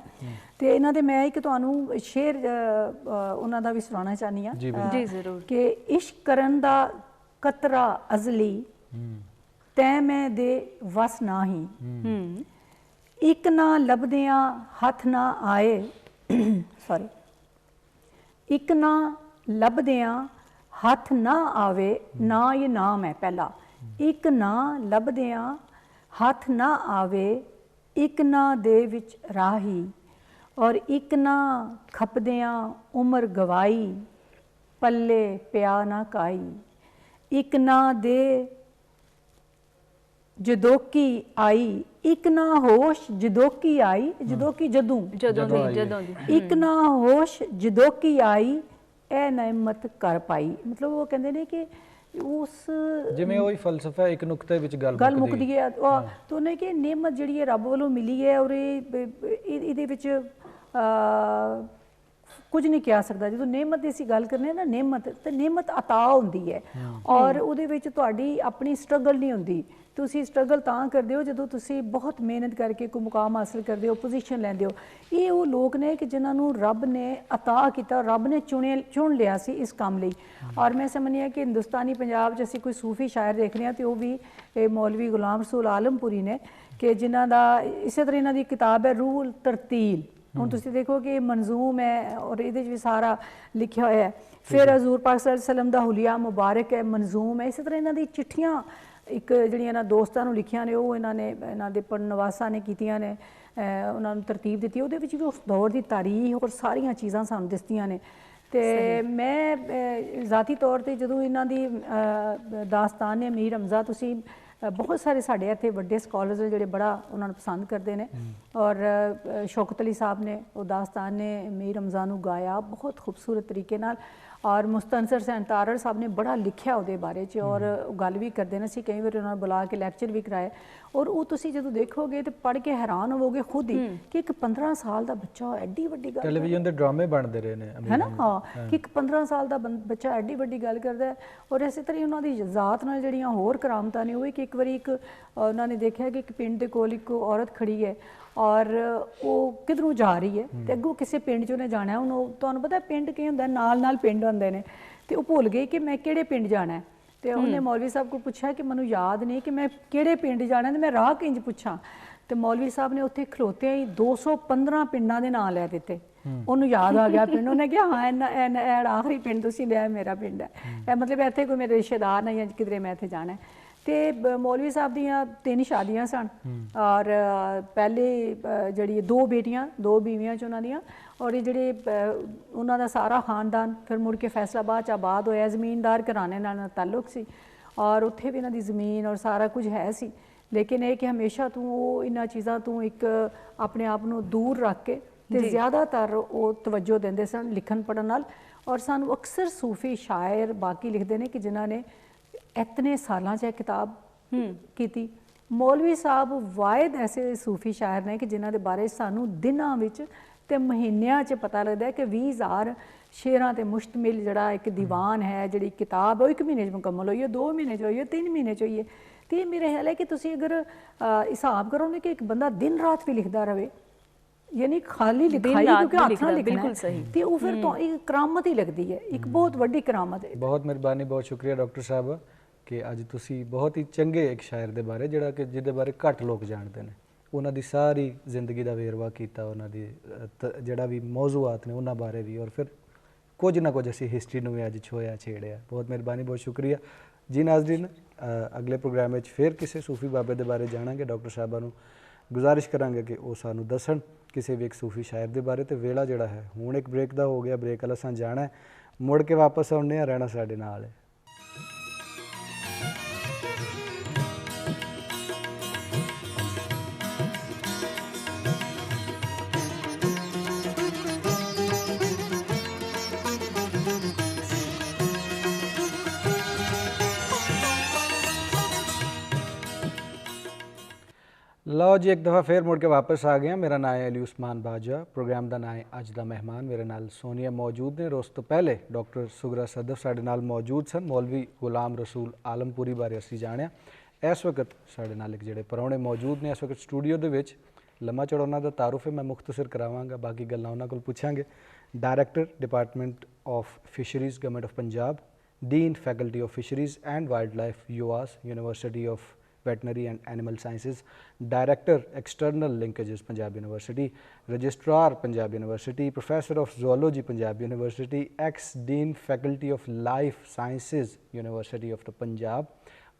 ਤੇ ਇਹਨਾਂ ਦੇ ਮੈਂ ਇੱਕ ਤੁਹਾਨੂੰ ਸ਼ੇਰ ਉਹਨਾਂ ਦਾ ਵੀ ਸੁਣਾਉਣਾ ਚਾਹੁੰਦੀ ਹਾਂ। ਜੀ ਜ਼ਰੂਰ। ਕਿ ਇਸ਼ਕ ਕਰਨ ਦਾ ਕਤਰਾ ਅਜ਼ਲੀ ਤੈ ਮੈਂ ਦੇ ਵਸ ਨਾਹੀ, ਇੱਕ ਨਾ ਲੱਭਦਿਆਂ ਹੱਥ ਨਾ ਆਏ ਸੌਰੀ ਇੱਕ ਨਾ ਲੱਭਦਿਆਂ ਹੱਥ ਨਾ ਆਵੇ ਨਾ ਇਹ ਨਾਮ ਹੈ ਪਹਿਲਾ, ਇੱਕ ਨਾ ਲੱਭਦਿਆਂ ਹੱਥ ਨਾ ਆਵੇ, ਇੱਕ ਨਾ ਦੇ ਵਿੱਚ ਰਾਹੀ, ਔਰ ਇੱਕ ਨਾ ਖਪਦਿਆਂ ਉਮਰ ਗਵਾਈ, ਪੱਲੇ ਪਿਆ ਨਾ ਕਾਈ। ਇੱਕ ਨਾ ਦੇ ਜਦੋਕੀ ਆਈ, ਇੱਕ ਨਾ ਹੋਸ਼ ਜਦੋਕੀ ਆਈ, ਜਦੋਕੀ ਜਦੋਂ ਇੱਕ ਨਾ ਹੋਸ਼ ਜਦੋਕੀ ਆਈ, ਇਹ ਨਿਮਤ ਕਰ ਪਾਈ। ਮਤਲਬ ਉਹ ਕਹਿੰਦੇ ਨੇ ਕਿ ਉਸ ਜਿਵੇਂ ਉਹ ਹੀ ਫਲਸਫਾ ਇੱਕ ਨੁਕਤੇ ਵਿੱਚ ਗੱਲ ਮੁੱਕਦੀ ਹੈ। ਤਾਂ ਉਹਨੇ ਕਿ ਨਿਮਤ ਜਿਹੜੀ ਹੈ ਰੱਬ ਵੱਲੋਂ ਮਿਲੀ ਹੈ, ਔਰ ਇਹਦੇ ਵਿੱਚ ਕੁਝ ਨਹੀਂ ਕਿਹਾ ਸਕਦਾ। ਜਦੋਂ ਨਿਮਤ ਦੀ ਅਸੀਂ ਗੱਲ ਕਰਨੇ ਨਾ, ਨਿਮਤ ਤੇ ਨਿਮਤ ਅਤਾ ਹੁੰਦੀ ਹੈ, ਔਰ ਉਹਦੇ ਵਿੱਚ ਤੁਹਾਡੀ ਆਪਣੀ ਸਟਰਗਲ ਨਹੀਂ ਹੁੰਦੀ। ਤੁਸੀਂ ਸਟਰਗਲ ਤਾਂ ਕਰਦੇ ਹੋ ਜਦੋਂ ਤੁਸੀਂ ਬਹੁਤ ਮਿਹਨਤ ਕਰਕੇ ਕੋਈ ਮੁਕਾਮ ਹਾਸਲ ਕਰਦੇ ਹੋ, ਪੋਜੀਸ਼ਨ ਲੈਂਦੇ ਹੋ। ਇਹ ਉਹ ਲੋਕ ਨੇ ਕਿ ਜਿਨ੍ਹਾਂ ਨੂੰ ਰੱਬ ਨੇ ਅਤਾ ਕੀਤਾ, ਰੱਬ ਨੇ ਚੁਣ ਲਿਆ ਸੀ ਇਸ ਕੰਮ ਲਈ। ਔਰ ਮੈਂ ਸਮਝਦੀ ਹਾਂ ਕਿ ਹਿੰਦੁਸਤਾਨੀ ਪੰਜਾਬ 'ਚ ਅਸੀਂ ਕੋਈ ਸੂਫੀ ਸ਼ਾਇਰ ਦੇਖਦੇ ਹਾਂ ਤੇ ਉਹ ਵੀ ਮੌਲਵੀ ਗੁਲਾਮ ਰਸੂਲ ਆਲਮਪੁਰੀ ਨੇ, ਕਿ ਜਿਨ੍ਹਾਂ ਦਾ ਇਸੇ ਤਰ੍ਹਾਂ ਇਹਨਾਂ ਦੀ ਕਿਤਾਬ ਹੈ ਰੂਹੁਲ ਤਰਤੀਲ। ਹੁਣ ਤੁਸੀਂ ਦੇਖੋ ਕਿ ਇਹ ਮਨਜ਼ੂਮ ਹੈ ਔਰ ਇਹਦੇ 'ਚ ਵੀ ਸਾਰਾ ਲਿਖਿਆ ਹੋਇਆ ਹੈ। ਫਿਰ ਹਜ਼ੂਰ ਪਾਕ ਸੱਲੱਲਾਹੁ ਅਲੈਹਿ ਵਸੱਲਮ ਦਾ ਹੁਲੀਆ ਮੁਬਾਰਕ ਹੈ, ਮਨਜ਼ੂਮ ਹੈ। ਇਸੇ ਤਰ੍ਹਾਂ ਇਹਨਾਂ ਦੀ ਚਿੱਠੀਆਂ ਇੱਕ ਜਿਹੜੀਆਂ ਇਹਨਾਂ ਦੋਸਤਾਂ ਨੂੰ ਲਿਖੀਆਂ ਨੇ, ਉਹ ਇਹਨਾਂ ਦੇ ਪੜਨਵਾਸਾਂ ਨੇ ਕੀਤੀਆਂ ਨੇ, ਉਹਨਾਂ ਨੂੰ ਤਰਤੀਬ ਦਿੱਤੀ। ਉਹਦੇ ਵਿੱਚ ਵੀ ਉਸ ਦੌਰ ਦੀ ਤਾਰੀਖ ਔਰ ਸਾਰੀਆਂ ਚੀਜ਼ਾਂ ਸਾਨੂੰ ਦਿਸਦੀਆਂ ਨੇ। ਤੇ ਮੈਂ ਜ਼ਾਤੀ ਤੌਰ ਤੇ ਜਦੋਂ ਇਹਨਾਂ ਦੀ ਦਾਸਤਾਨ ਨੇ ਮੀਰ ਹਮਜ਼ਾ, ਤੁਸੀਂ ਬਹੁਤ ਸਾਰੇ ਸਾਡੇ ਇੱਥੇ ਵੱਡੇ ਸਕਾਲਰਸ ਜਿਹੜੇ ਬੜਾ ਉਹਨਾਂ ਨੂੰ ਪਸੰਦ ਕਰਦੇ ਨੇ, ਔਰ ਸ਼ੌਕਤ ਅਲੀ ਸਾਹਿਬ ਨੇ ਉਹ ਦਾਸਤਾਨ ਨੇ ਮੀਰ ਹਮਜ਼ਾ ਨੂੰ ਗਾਇਆ ਬਹੁਤ ਖੂਬਸੂਰਤ ਤਰੀਕੇ ਨਾਲ, ਔਰ ਮੁਸਤਨਸਰ ਸੈਂਤਾਰਰ ਸਾਹਿਬ ਨੇ ਬੜਾ ਲਿਖਿਆ ਉਹਦੇ ਬਾਰੇ 'ਚ, ਔਰ ਗੱਲ ਵੀ ਕਰਦੇ ਨੇ। ਅਸੀਂ ਕਈ ਵਾਰ ਉਹਨਾਂ ਨੂੰ ਬੁਲਾ ਕੇ ਲੈਕਚਰ ਵੀ ਕਰਾਏ, ਔਰ ਉਹ ਤੁਸੀਂ ਜਦੋਂ ਦੇਖੋਗੇ ਤੇ ਪੜ੍ਹ ਕੇ ਹੈਰਾਨ ਹੋਵੋਗੇ ਖੁਦ ਹੀ ਕਿ ਇੱਕ 15 ਸਾਲ ਦਾ ਬੱਚਾ ਐਡੀ ਵੱਡੀ ਗੱਲ, ਟੈਲੀਵਿਜ਼ਨ ਦੇ ਡਰਾਮੇ ਬਣਦੇ ਰਹੇ ਨੇ ਹੈ ਨਾ, ਹਾਂ, ਕਿ ਇੱਕ 15 ਸਾਲ ਦਾ ਬੱਚਾ ਐਡੀ ਵੱਡੀ ਗੱਲ ਕਰਦਾ ਹੈ। ਔਰ ਇਸੇ ਤਰ੍ਹਾਂ ਉਹਨਾਂ ਦੀ ਜ਼ਾਤ ਨਾਲ ਜਿਹੜੀਆਂ ਹੋਰ ਕਰਾਮਤਾਂ ਨੇ, ਉਹ ਇੱਕ ਵਾਰੀ ਉਹਨਾਂ ਨੇ ਦੇਖਿਆ ਕਿ ਇੱਕ ਪਿੰਡ ਦੇ ਕੋਲ ਇੱਕ ਔਰਤ ਖੜੀ ਹੈ, ਔਰ ਉਹ ਕਿਧਰੋਂ ਜਾ ਰਹੀ ਹੈ ਤੇ ਅੱਗੋਂ ਕਿਸੇ ਪਿੰਡ 'ਚ ਉਹਨੇ ਜਾਣਾ। ਉਹਨੂੰ ਤੁਹਾਨੂੰ ਪਤਾ ਪਿੰਡ ਕੀ ਹੁੰਦਾ, ਨਾਲ ਨਾਲ ਪਿੰਡ ਹੁੰਦੇ ਨੇ, ਤੇ ਉਹ ਭੁੱਲ ਗਈ ਕਿ ਮੈਂ ਕਿਹੜੇ ਪਿੰਡ ਜਾਣਾ। ਤੇ ਉਹਨੇ ਮੌਲਵੀ ਸਾਹਿਬ ਕੋਲ ਪੁੱਛਿਆ ਕਿ ਮੈਨੂੰ ਯਾਦ ਨਹੀਂ ਕਿ ਮੈਂ ਕਿਹੜੇ ਪਿੰਡ ਜਾਣਾ ਤੇ ਮੈਂ ਰਾਹ ਕਿੰਜ ਪੁੱਛਾਂ। ਤੇ ਮੌਲਵੀ ਸਾਹਿਬ ਨੇ ਉੱਥੇ ਖਲੋਤੇ ਹੀ 215 ਪਿੰਡਾਂ ਦੇ ਨਾਂ ਲੈ ਦਿੱਤੇ। ਉਹਨੂੰ ਯਾਦ ਆ ਗਿਆ ਪਿੰਡ। ਉਹਨੇ ਕਿਹਾ ਹਾਂ ਇਹ ਆਖਰੀ ਪਿੰਡ ਤੁਸੀਂ ਲਿਆ, ਮੇਰਾ ਪਿੰਡ ਹੈ ਇਹ, ਮਤਲਬ ਇੱਥੇ ਕੋਈ ਮੇਰੇ ਰਿਸ਼ਤੇਦਾਰ ਨਹੀਂ ਹੈ ਕਿਧਰੇ ਮੈਂ ਇੱਥੇ ਜਾਣਾ। ਤੇ ਮੌਲਵੀ ਸਾਹਿਬ ਦੀਆਂ 3 ਸ਼ਾਦੀਆਂ ਸਨ, ਔਰ ਪਹਿਲੇ ਜਿਹੜੀ 2 ਬੇਟੀਆਂ 2 ਬੀਵੀਆਂ 'ਚ ਉਹਨਾਂ ਦੀਆਂ, ਔਰ ਇਹ ਜਿਹੜੇ ਉਹਨਾਂ ਦਾ ਸਾਰਾ ਖਾਨਦਾਨ ਫਿਰ ਮੁੜ ਕੇ ਫੈਸਲਾਬਾਦ 'ਚ ਆਬਾਦ ਹੋਇਆ। ਜ਼ਮੀਨਦਾਰ ਘਰਾਣੇ ਨਾਲ ਤਾਲੁਕ ਸੀ, ਔਰ ਉੱਥੇ ਵੀ ਇਹਨਾਂ ਦੀ ਜ਼ਮੀਨ ਔਰ ਸਾਰਾ ਕੁਝ ਹੈ ਸੀ। ਲੇਕਿਨ ਇਹ ਕਿ ਹਮੇਸ਼ਾ ਤੋਂ ਉਹ ਇਹਨਾਂ ਚੀਜ਼ਾਂ ਤੋਂ ਇੱਕ ਆਪਣੇ ਆਪ ਨੂੰ ਦੂਰ ਰੱਖ ਕੇ ਤੇ ਜ਼ਿਆਦਾਤਰ ਉਹ ਤਵੱਜੋ ਦਿੰਦੇ ਸਨ ਲਿਖਣ ਪੜ੍ਹਨ ਨਾਲ। ਔਰ ਸਾਨੂੰ ਅਕਸਰ ਸੂਫੀ ਸ਼ਾਇਰ ਬਾਕੀ ਲਿਖਦੇ ਨੇ ਕਿ ਜਿਨ੍ਹਾਂ ਨੇ ਇਤਨੇ ਸਾਲਾਂ 'ਚ ਇਹ ਕਿਤਾਬ ਕੀਤੀ। ਮੌਲਵੀ ਸਾਹਿਬ ਵਾਹਿਦ ਐਸੇ ਸੂਫੀ ਸ਼ਾਇਰ ਨੇ ਕਿ ਜਿਨ੍ਹਾਂ ਦੇ ਬਾਰੇ ਸਾਨੂੰ ਦਿਨਾਂ ਵਿੱਚ ਤੇ ਮਹੀਨਿਆਂ 'ਚ ਪਤਾ ਲੱਗਦਾ ਹੈ ਕਿ 20,000 ਸ਼ੇਰਾਂ ਤੇ ਮੁਸ਼ਤਮਿਲ ਜਿਹੜਾ ਇੱਕ ਦੀਵਾਨ ਹੈ, ਜਿਹੜੀ ਕਿਤਾਬ ਉਹ 1 ਮਹੀਨੇ 'ਚ ਮੁਕੰਮਲ ਹੋਈ ਹੈ, 2 ਮਹੀਨੇ 'ਚ ਹੋਈ ਹੈ, 3 ਮਹੀਨੇ 'ਚ ਹੋਈ ਹੈ। ਤੇ ਮੇਰੇ ਖਿਆਲ ਹੈ ਕਿ ਤੁਸੀਂ ਅਗਰ ਹਿਸਾਬ ਕਰੋਗੇ ਕਿ ਇੱਕ ਬੰਦਾ ਦਿਨ ਰਾਤ ਵੀ ਲਿਖਦਾ ਰਹੇ, ਯਾਨੀ ਖਾਲੀ ਲਿਖਾਈ ਕਿਉਂਕਿ ਹੱਥ ਨਾਲ ਲਿਖਣਾ ਤੇ ਉਹ ਫਿਰ ਤਾਂ ਇੱਕ ਕਰਾਮਤ ਹੀ ਲੱਗਦੀ ਹੈ, ਇੱਕ ਬਹੁਤ ਵੱਡੀ ਕਰਾਮਤ ਹੈ। ਬਹੁਤ ਮਿਹਰਬਾਨੀ, ਬਹੁਤ ਸ਼ੁਕਰੀਆ ਡਾਕਟਰ ਸਾਹਿਬ ਕਿ ਅੱਜ ਤੁਸੀਂ ਬਹੁਤ ਹੀ ਚੰਗੇ ਇੱਕ ਸ਼ਾਇਰ ਦੇ ਬਾਰੇ, ਜਿਹੜਾ ਕਿ ਜਿਹਦੇ ਬਾਰੇ ਘੱਟ ਲੋਕ ਜਾਣਦੇ ਨੇ, ਉਹਨਾਂ ਦੀ ਸਾਰੀ ਜ਼ਿੰਦਗੀ ਦਾ ਵੇਰਵਾ ਕੀਤਾ, ਉਹਨਾਂ ਦੀ ਜਿਹੜਾ ਵੀ ਮੌਜ਼ੂਆਤ ਨੇ ਉਹਨਾਂ ਬਾਰੇ ਵੀ, ਔਰ ਫਿਰ ਕੁਝ ਨਾ ਕੁਝ ਅਸੀਂ ਹਿਸਟਰੀ ਨੂੰ ਵੀ ਅੱਜ ਛੇੜਿਆ। ਬਹੁਤ ਮਿਹਰਬਾਨੀ, ਬਹੁਤ ਸ਼ੁਕਰੀਆ ਜੀ। ਨਾਜ਼ਰੀਨ, ਅਗਲੇ ਪ੍ਰੋਗਰਾਮ ਵਿੱਚ ਫਿਰ ਕਿਸੇ ਸੂਫੀ ਬਾਬੇ ਦੇ ਬਾਰੇ ਜਾਣਾਂਗੇ। ਡਾਕਟਰ ਸਾਹਿਬਾਂ ਨੂੰ ਗੁਜ਼ਾਰਿਸ਼ ਕਰਾਂਗੇ ਕਿ ਉਹ ਸਾਨੂੰ ਦੱਸਣ ਕਿਸੇ ਵੀ ਇੱਕ ਸੂਫੀ ਸ਼ਾਇਰ ਦੇ ਬਾਰੇ। ਤੇ ਵੇਲਾ ਜਿਹੜਾ ਹੈ ਹੁਣ ਇੱਕ ਬ੍ਰੇਕ ਦਾ ਹੋ ਗਿਆ, ਬ੍ਰੇਕ ਵਾਲਾ ਸਾਂ ਜਾਣਾ, ਮੁੜ ਕੇ ਵਾਪਸ ਆਉਣੇ ਆ, ਰਹਿਣਾ ਸਾਡੇ ਨਾਲ ਹੈ। ਲਓ ਜੀ, ਇੱਕ ਦਫਾ ਫਿਰ ਮੁੜ ਕੇ ਵਾਪਸ ਆ ਗਿਆ। ਮੇਰਾ ਨਾਮ ਹੈ ਅਲੀ ਉਸਮਾਨ ਬਾਜਵਾ। ਪ੍ਰੋਗਰਾਮ ਦਾ ਨਾਮ ਹੈ ਅੱਜ ਦਾ ਮਹਿਮਾਨ। ਮੇਰੇ ਨਾਲ ਸੋਨੀਆ ਮੌਜੂਦ ਨੇ। ਉਸ ਤੋਂ ਪਹਿਲੇ ਡਾਕਟਰ ਸੁਗਰਾ ਸਦਫ ਸਾਡੇ ਨਾਲ ਮੌਜੂਦ ਸਨ। ਮੌਲਵੀ ਗੁਲਾਮ ਰਸੂਲ ਆਲਮਪੁਰੀ ਬਾਰੇ ਅਸੀਂ ਜਾਣਿਆ। ਇਸ ਵਕਤ ਸਾਡੇ ਨਾਲ ਇੱਕ ਜਿਹੜੇ ਪ੍ਰਾਹੁਣੇ ਮੌਜੂਦ ਨੇ ਇਸ ਵਕਤ ਸਟੂਡੀਓ ਦੇ ਵਿੱਚ। ਲੰਮਾ ਚੌੜਾ ਉਹਨਾਂ ਦਾ ਤਾਰੁਫ ਹੈ, ਮੈਂ ਮੁਖਤਸਰ ਕਰਾਵਾਂਗਾ, ਬਾਕੀ ਗੱਲਾਂ ਉਹਨਾਂ ਕੋਲ ਪੁੱਛਾਂਗੇ। Director department of fisheries, government of Punjab, dean faculty of fisheries and wild life, university of Veterinary and Animal Sciences, Director External Linkages Punjab University, Registrar Punjab University, Professor of Zoology Punjab University, ex-Dean Faculty of Life Sciences University of the Punjab,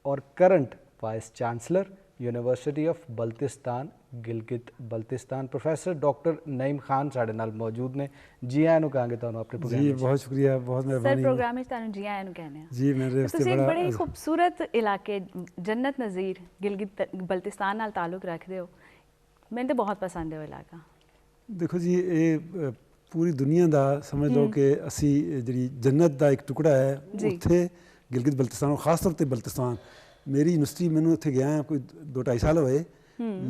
और current vice chancellor university of Baltistan Gilgit Baltistan professor doctor Naeem Khan साढ़े नाल मौजूद ने। जी आया ਨੂੰ ਕਹਾਂਗੇ ਤੁਹਾਨੂੰ ਆਪਣੇ जी ਪ੍ਰੋਗਰਾਮ बहुत शुक्रिया, बहुत ਸਰ मेहरबानी। ਪ੍ਰੋਗਰਾਮ ਵਿੱਚ ਤੁਹਾਨੂੰ ਜੀ ਆਇਆਂ ਨੂੰ ਕਹਿੰਦੇ ਆ। जी मेरे ਤੇ वास्ते ਤੁਸੀਂ ਇੱਕ बड़ा ਬੜੇ ਹੀ ਖੂਬਸੂਰਤ ਇਲਾਕੇ ਜੰਨਤ ਨਜ਼ੀਰ ਗਿਲਗਿਤ ਬਲਤਿਸਤਾਨ ਨਾਲ ਤਾਲੁਕ ਰੱਖਦੇ ਹੋ। ਮੈਨੂੰ ਤਾਂ ਬਹੁਤ ਪਸੰਦ ਹੈ ਉਹ ਇਲਾਕਾ। देखो जी, ये पूरी दुनिया ਦਾ समझ लो कि ਅਸੀਂ ਜਿਹੜੀ ਜੰਨਤ ਦਾ ਇੱਕ ਟੁਕੜਾ ਹੈ ਜੀ। ਉੱਥੇ ਗਿਲਗਿਤ ਬਲਤਿਸਤਾਨ ਔਰ ਖਾਸ ਤੌਰ ਤੇ ਬਲਤਿਸਤਾਨ, ਮੇਰੀ ਯੂਨੀਵਰਸਿਟੀ ਮੈਨੂੰ ਉੱਥੇ ਗਿਆ ਕੋਈ 2-2.5 ਸਾਲ ਹੋਏ,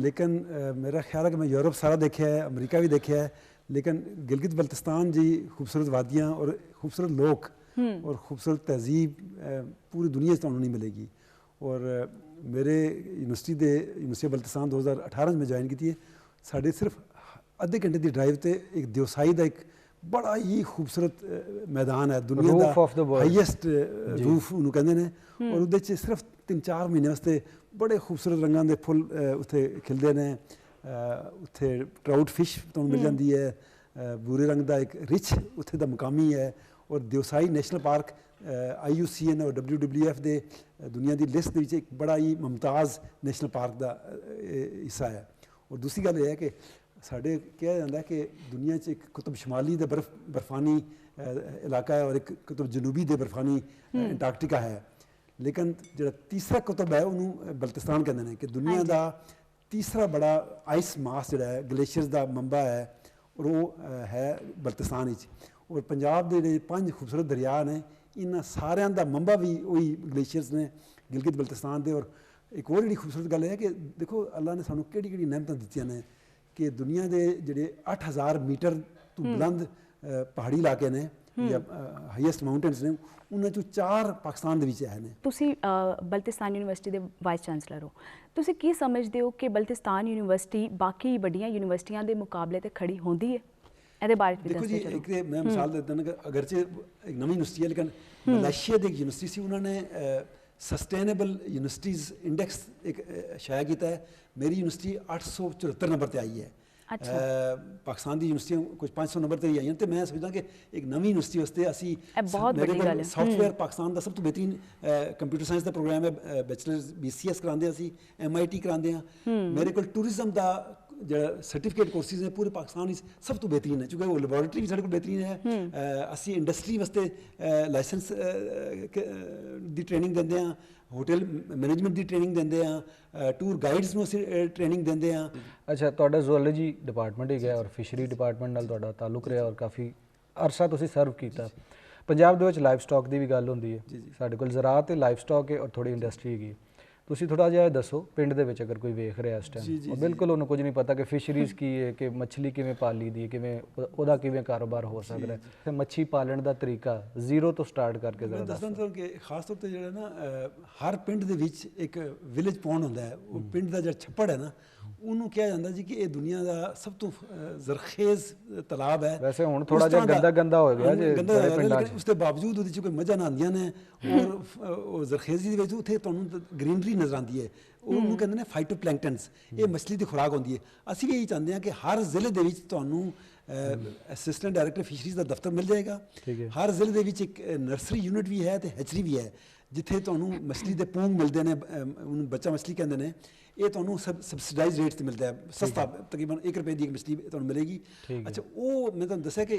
ਲੇਕਿਨ ਮੇਰਾ ਖਿਆਲ ਹੈ ਕਿ ਮੈਂ ਯੂਰਪ ਸਾਰਾ ਦੇਖਿਆ ਹੈ, ਅਮਰੀਕਾ ਵੀ ਦੇਖਿਆ है, लेकिन गिलगित बल्तिस्तान जी खूबसूरत वादियाँ और खूबसूरत लोग और खूबसूरत तहजीब पूरी दुनिया से तो नहीं मिलेगी। और मेरे यूनिवर्सिटी बल्तिस्तान 2018 में ज्वाइन की थी। साढ़े सिर्फ अद्धे घंटे की ड्राइव से एक दिवसाई का एक बड़ा ही खूबसूरत मैदान है, दुनिया Roof of the का world। हाईएस्ट रूफ उन्होंने कहते हैं, और उहदे सिर्फ 3-4 महीने वास्ते बड़े खूबसूरत रंगों के फुल उत्थे खिलते हैं। उत्थे ट्राउट फिश तो मिल जाती है, भूरे रंग का एक रिच उत्थे दा मुकामी है। और दिवसाई नेशनल पार्क IUCN और WWF दे दुनिया की लिस्ट के एक बड़ा ही मुमताज़ नेशनल पार्क का हिस्सा है। और दूसरी गल यह है कि साढ़े कहा जाता है कि दुनिया च एक कुतुब शमाली दे बर्फानी इलाका है और एक कुतुब जनूबी दे बर्फानी अंटार्कटिका है, लेकिन जो तीसरा कुतुब है उन्होंने बल्तिस्तान कहते हैं कि दुनिया का तीसरा बड़ा आइस मास जो है ग्लेशियर्स का मंबा है और वो है बल्तिस्तान। और पंजाब के जो 5 खूबसूरत दरिया ने इन्होंने सारिਆਂ ਦਾ मंबा भी वही ग्लेशियर्स ने गिलगित बल्तिस्तान के। और एक और जी खूबसूरत गल है कि देखो अल्लाह ने सानू किहड़ी नेमतां दित्तियां ने कि दुनिया के जोड़े 8000 मीटर तो बुलंद पहाड़ी इलाके ने या हाईएस्ट माउंटेन्स ने, उन्होंने चों 4 पाकिस्तान ਦੇ ਵਿੱਚ ਹੈ ਨੇ। ਤੁਸੀਂ ਬਲਤਿਸਤਾਨ ਯੂਨੀਵਰਸਿਟੀ ਦੇ ਵਾਈਸ ਚਾਂਸਲਰ ਹੋ, ਤੁਸੀਂ ਕੀ ਸਮਝਦੇ ਹੋ ਕਿ ਬਲਤਿਸਤਾਨ ਯੂਨੀਵਰਸਿਟੀ ਬਾਕੀ ਵੱਡੀਆਂ ਯੂਨੀਵਰਸਿਟੀਆਂ ਦੇ ਮੁਕਾਬਲੇ ਤੇ ਖੜੀ ਹੁੰਦੀ ਹੈ? ਇਹਦੇ ਬਾਰੇ ਵੀ देखो जी, ਦੱਸੋ। एक मैं मिसाल देता हूँ कि अगरचे एक नवी यूनिवर्सिटी है, लेकिन मलेशिया की एक यूनिवर्सिटी सी, उन्होंने सस्टेनेबल यूनिवर्सिटीज़ इंडेक्स एक शाया किया है। मेरी यूनिवर्सिटी 874 नंबर पर आई है। अच्छा। पाकिस्तान की यूनिवर्सिटियां कुछ 500 नंबर पर ही आई हैं। तो मैं समझदा कि एक नवी यूनिवर्सिटी वास्ते असी बहुत बड़ी गल है। सॉफ्टवेयर पाकिस्तान का सब तो बेहतरीन कंप्यूटर साइंस का प्रोग्राम है, बैचलर्स BCS करांदे असी, MIT करांदे हैं। मेरे को टूरिज्म का जो सर्टिफिकेट कोर्सेज ने पूरे पाकिस्तान सब तो बेहतरीन है, क्योंकि वो लैबोरेटरी भी साढ़े को बेहतरीन है। असी इंडस्ट्री वास्ते लाइसेंस की ट्रेनिंग देंदे हैं, होटल मैनेजमेंट की ट्रेनिंग देंदे हैं, टूर गाइड्स ਨੂੰ ਅਸੀਂ ट्रेनिंग ਦਿੰਦੇ ਹਾਂ। ਅੱਛਾ, ਤੁਹਾਡਾ ਜ਼ੂਓਲੋਜੀ ਡਿਪਾਰਟਮੈਂਟ ਹੀ ਗਿਆ ਔਰ ਫਿਸ਼ਰੀ ਡਿਪਾਰਟਮੈਂਟ ਨਾਲ ਤੁਹਾਡਾ ਤਾਲੁਕ ਰਿਹਾ ਔਰ ਕਾਫੀ ਅਰਸਾ ਤੁਸੀਂ ਸਰਵ ਕੀਤਾ। ਪੰਜਾਬ ਦੇ ਵਿੱਚ ਲਾਈਵ ਸਟਾਕ ਦੀ ਵੀ ਗੱਲ ਹੁੰਦੀ ਹੈ, ਸਾਡੇ ਕੋਲ ਜ਼ਰਾਅਤ ਤੇ ਲਾਈਵ ਸਟਾਕ ਹੈ ਔਰ ਥੋੜੀ ਇੰਡਸਟਰੀ ਹੈਗੀ। ਤੁਸੀਂ ਥੋੜਾ ਜਿਹਾ ਦੱਸੋ ਪਿੰਡ ਦੇ ਵਿੱਚ ਅਗਰ ਕੋਈ ਵੇਖ ਰਿਹਾ ਇਸ ਟਾਈਮ ਔਰ ਬਿਲਕੁਲ ਉਹਨੂੰ ਕੁਝ ਨਹੀਂ ਪਤਾ ਕਿ ਫਿਸ਼ਰੀਜ਼ ਕੀ ਹੈ, ਕਿ ਮੱਛਲੀ ਕਿਵੇਂ ਪਾਲੀ ਦੀ ਹੈ, ਕਿਵੇਂ ਉਹਦਾ ਕਿਵੇਂ ਕਾਰੋਬਾਰ ਹੋ ਸਕਦਾ ਹੈ, ਤੇ ਮੱਛੀ ਪਾਲਣ ਦਾ ਤਰੀਕਾ ਜ਼ੀਰੋ ਤੋਂ ਸਟਾਰਟ ਕਰਕੇ ਮੈਂ ਜ਼ਰਾ ਦੱਸਦਾ ਤੁਹਾਨੂੰ ਕਿ ਖਾਸ ਤੌਰ ਤੇ ਜਿਹੜਾ ਨਾ ਹਰ ਪਿੰਡ ਦੇ ਵਿੱਚ ਇੱਕ ਵਿਲੇਜ ਪੌਂਡ ਹੁੰਦਾ ਹੈ। ਉਹ ਪਿੰਡ ਦਾ ਜਿਹੜਾ ਛੱਪੜ ਹੈ ਨਾ, ਉਹਨੂੰ ਕਿਹਾ ਜਾਂਦਾ ਜੀ ਕਿ ਇਹ ਦੁਨੀਆ ਦਾ ਸਭ ਤੋਂ ਜ਼ਰਖੇਜ਼ ਤਲਾਬ ਹੈ। ਵੈਸੇ ਹੁਣ ਥੋੜਾ ਜਿਹਾ ਗੰਦਾ ਹੋ ਗਿਆ ਜੇ ਬੜੇ ਪਿੰਡਾਂ 'ਚ, ਉਸ ਦੇ ਬਾਵਜੂਦ ਉਹਦੇ 'ਚ ਕੋਈ ਮੱਝਾਂ ਆਉਂਦੀਆਂ ਨੇ ਔਰ ਉਹ ਜ਼ਰਖੇਜ਼ੀ ਦੇ ਵਿੱਚ ਉੱਥੇ ਤੁਹਾਨੂੰ ਗ੍ਰੀਨਰੀ ਨਜ਼ਰ ਆਉਂਦੀ ਹੈ। ਉਹਨੂੰ ਕਹਿੰਦੇ ਨੇ ਫਾਈਟੋਪਲੈਂਕਟਨਸ, ਇਹ ਮਛਲੀ ਦੀ ਖੁਰਾਕ ਹੁੰਦੀ ਹੈ। ਅਸੀਂ ਵੀ ਇਹੀ ਚਾਹੁੰਦੇ ਹਾਂ ਕਿ ਹਰ ਜ਼ਿਲ੍ਹੇ ਦੇ ਵਿੱਚ ਤੁਹਾਨੂੰ ਅਸਿਸਟੈਂਟ ਡਾਇਰੈਕਟਰ ਫਿਸ਼ਰੀਜ਼ ਦਾ ਦਫ਼ਤਰ ਮਿਲ ਜਾਏਗਾ। ਹਰ ਜ਼ਿਲ੍ਹੇ ਦੇ ਵਿੱਚ ਇੱਕ ਨਰਸਰੀ ਯੂਨਿਟ ਵੀ ਹੈ ਤੇ ਹੈਚਰੀ ਵੀ ਹੈ, ਜਿੱਥੇ ਤੁਹਾਨੂੰ ਮਛਲੀ ਦੇ ਪੂੰਗ ਮਿਲਦੇ ਨੇ, ਉਹਨੂੰ ਬੱਚਾ ਮਛਲੀ ਕਹਿੰਦੇ ਨੇ। ਇਹ ਤੁਹਾਨੂੰ ਸਬਸਿਡਾਈਜ਼ ਰੇਟ 'ਤੇ ਮਿਲਦਾ ਹੈ, ਸਸਤਾ, ਤਕਰੀਬਨ 1 ਰੁਪਏ ਦੀ ਇੱਕ ਮਛਲੀ ਤੁਹਾਨੂੰ ਮਿਲੇਗੀ। ਅੱਛਾ, ਉਹ ਮੈਂ ਤੁਹਾਨੂੰ ਦੱਸਿਆ ਕਿ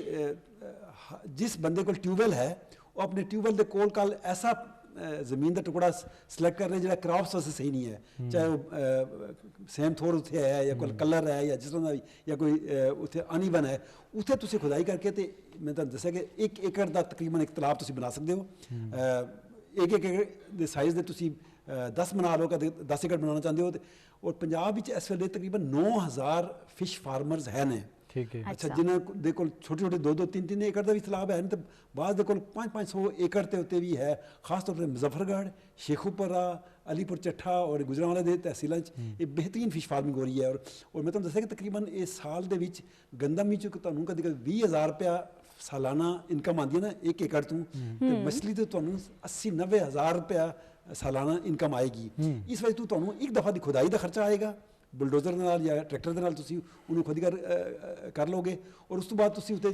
ਜਿਸ ਬੰਦੇ ਕੋਲ ਟਿਊਬਵੈਲ ਹੈ ਉਹ ਆਪਣੇ ਟਿਊਬਵੈਲ ਦੇ ਕੋਲ ਐਸਾ ਜ਼ਮੀਨ ਦਾ ਟੁਕੜਾ ਸਿਲੈਕਟ ਕਰ ਰਿਹਾ ਜਿਹੜਾ ਕ੍ਰਾਪਸ ਵਾਸਤੇ ਸਹੀ ਨਹੀਂ ਹੈ, ਚਾਹੇ ਉਹ ਸੇਮ ਥੋਰ ਉੱਥੇ ਹੈ ਜਾਂ ਕੋਈ ਕਲਰ ਹੈ ਜਾਂ ਜਿਸ ਤਰ੍ਹਾਂ ਦਾ ਵੀ, ਜਾਂ ਕੋਈ ਉੱਥੇ ਅਨੀਵਨ ਹੈ, ਉੱਥੇ ਤੁਸੀਂ ਖੁਦਾਈ ਕਰਕੇ ਤੇ ਮੈਂ ਤੁਹਾਨੂੰ ਦੱਸਿਆ ਕਿ 1 ਏਕੜ ਦਾ ਤਕਰੀਬਨ ਇੱਕ ਤਲਾਬ ਤੁਸੀਂ ਬਣਾ ਸਕਦੇ ਹੋ। 1 ਏਕੜ ਦੇ ਸਾਈਜ਼ ਦੇ ਤੁਸੀਂ 10 ਬਣਾ ਲਓ, ਕਦੇ 10 ਏਕੜ ਬਣਾਉਣਾ ਚਾਹੁੰਦੇ ਹੋ। ਔਰ ਪੰਜਾਬ ਵਿੱਚ ਇਸ ਵੇਲੇ ਤਕਰੀਬਨ 9000 ਫਿਸ਼ ਫਾਰਮਰਸ ਹੈ ਨੇ। ਠੀਕ ਹੈ। ਅੱਛਾ, ਜਿਨ੍ਹਾਂ ਦੇ ਕੋਲ ਛੋਟੇ 2-2 3-3 ਏਕੜ ਦਾ ਵੀ ਤਲਾਬ ਹੈ, ਤੇ ਬਾਅਦ ਦੇ ਕੋਲ 500 ਏਕੜ ਤੇ ਉੱਤੇ ਵੀ ਹੈ। ਖਾਸ ਤੌਰ 'ਤੇ ਮੁਜ਼ੱਫਰਗੜ੍ਹ, ਸ਼ੇਖੂਪੁਰਾ, ਅਲੀਪੁਰ ਚੱਠਾ ਔਰ ਗੁਜਰਾਂਵਾਲਾ ਦੇ ਤਹਿਸੀਲਾਂ 'ਚ ਇਹ ਬਿਹਤਰੀਨ ਫਿਸ਼ ਫਾਰਮਿੰਗ ਹੋ ਰਹੀ ਹੈ। ਔਰ ਮੈਂ ਤੁਹਾਨੂੰ ਦੱਸਿਆ ਕਿ ਤਕਰੀਬਨ ਇਸ ਸਾਲ ਦੇ ਵਿੱਚ ਗੰਦਮ ਵਿੱਚ ਤੁਹਾਨੂੰ ਕਦੇ 20,000 ਰੁਪਇਆ ਸਾਲਾਨਾ ਇਨਕਮ ਆਉਂਦੀ ਹੈ ਨਾ 1 ਏਕੜ ਤੋਂ, ਤੇ ਮਛਲੀ ਤੋਂ ਤੁਹਾਨੂੰ 80-90 ਹਜ਼ਾਰ ਰੁਪਇਆ ਸਾਲਾਨਾ ਇਨਕਮ ਆਏਗੀ। ਇਸ ਵਜ੍ਹਾ ਤੋਂ ਤੁਹਾਨੂੰ ਇੱਕ ਦਫਾ ਦੀ ਖੁਦਾਈ ਦਾ ਖਰਚਾ ਆਏਗਾ, ਬੁਲਡੋਜ਼ਰ ਦੇ ਨਾਲ ਜਾਂ ਟਰੈਕਟਰ ਦੇ ਨਾਲ ਤੁਸੀਂ ਉਹਨੂੰ ਖੁਦ ਕਰ ਲਓਗੇ ਔਰ ਉਸ ਤੋਂ ਬਾਅਦ ਤੁਸੀਂ ਉੱਤੇ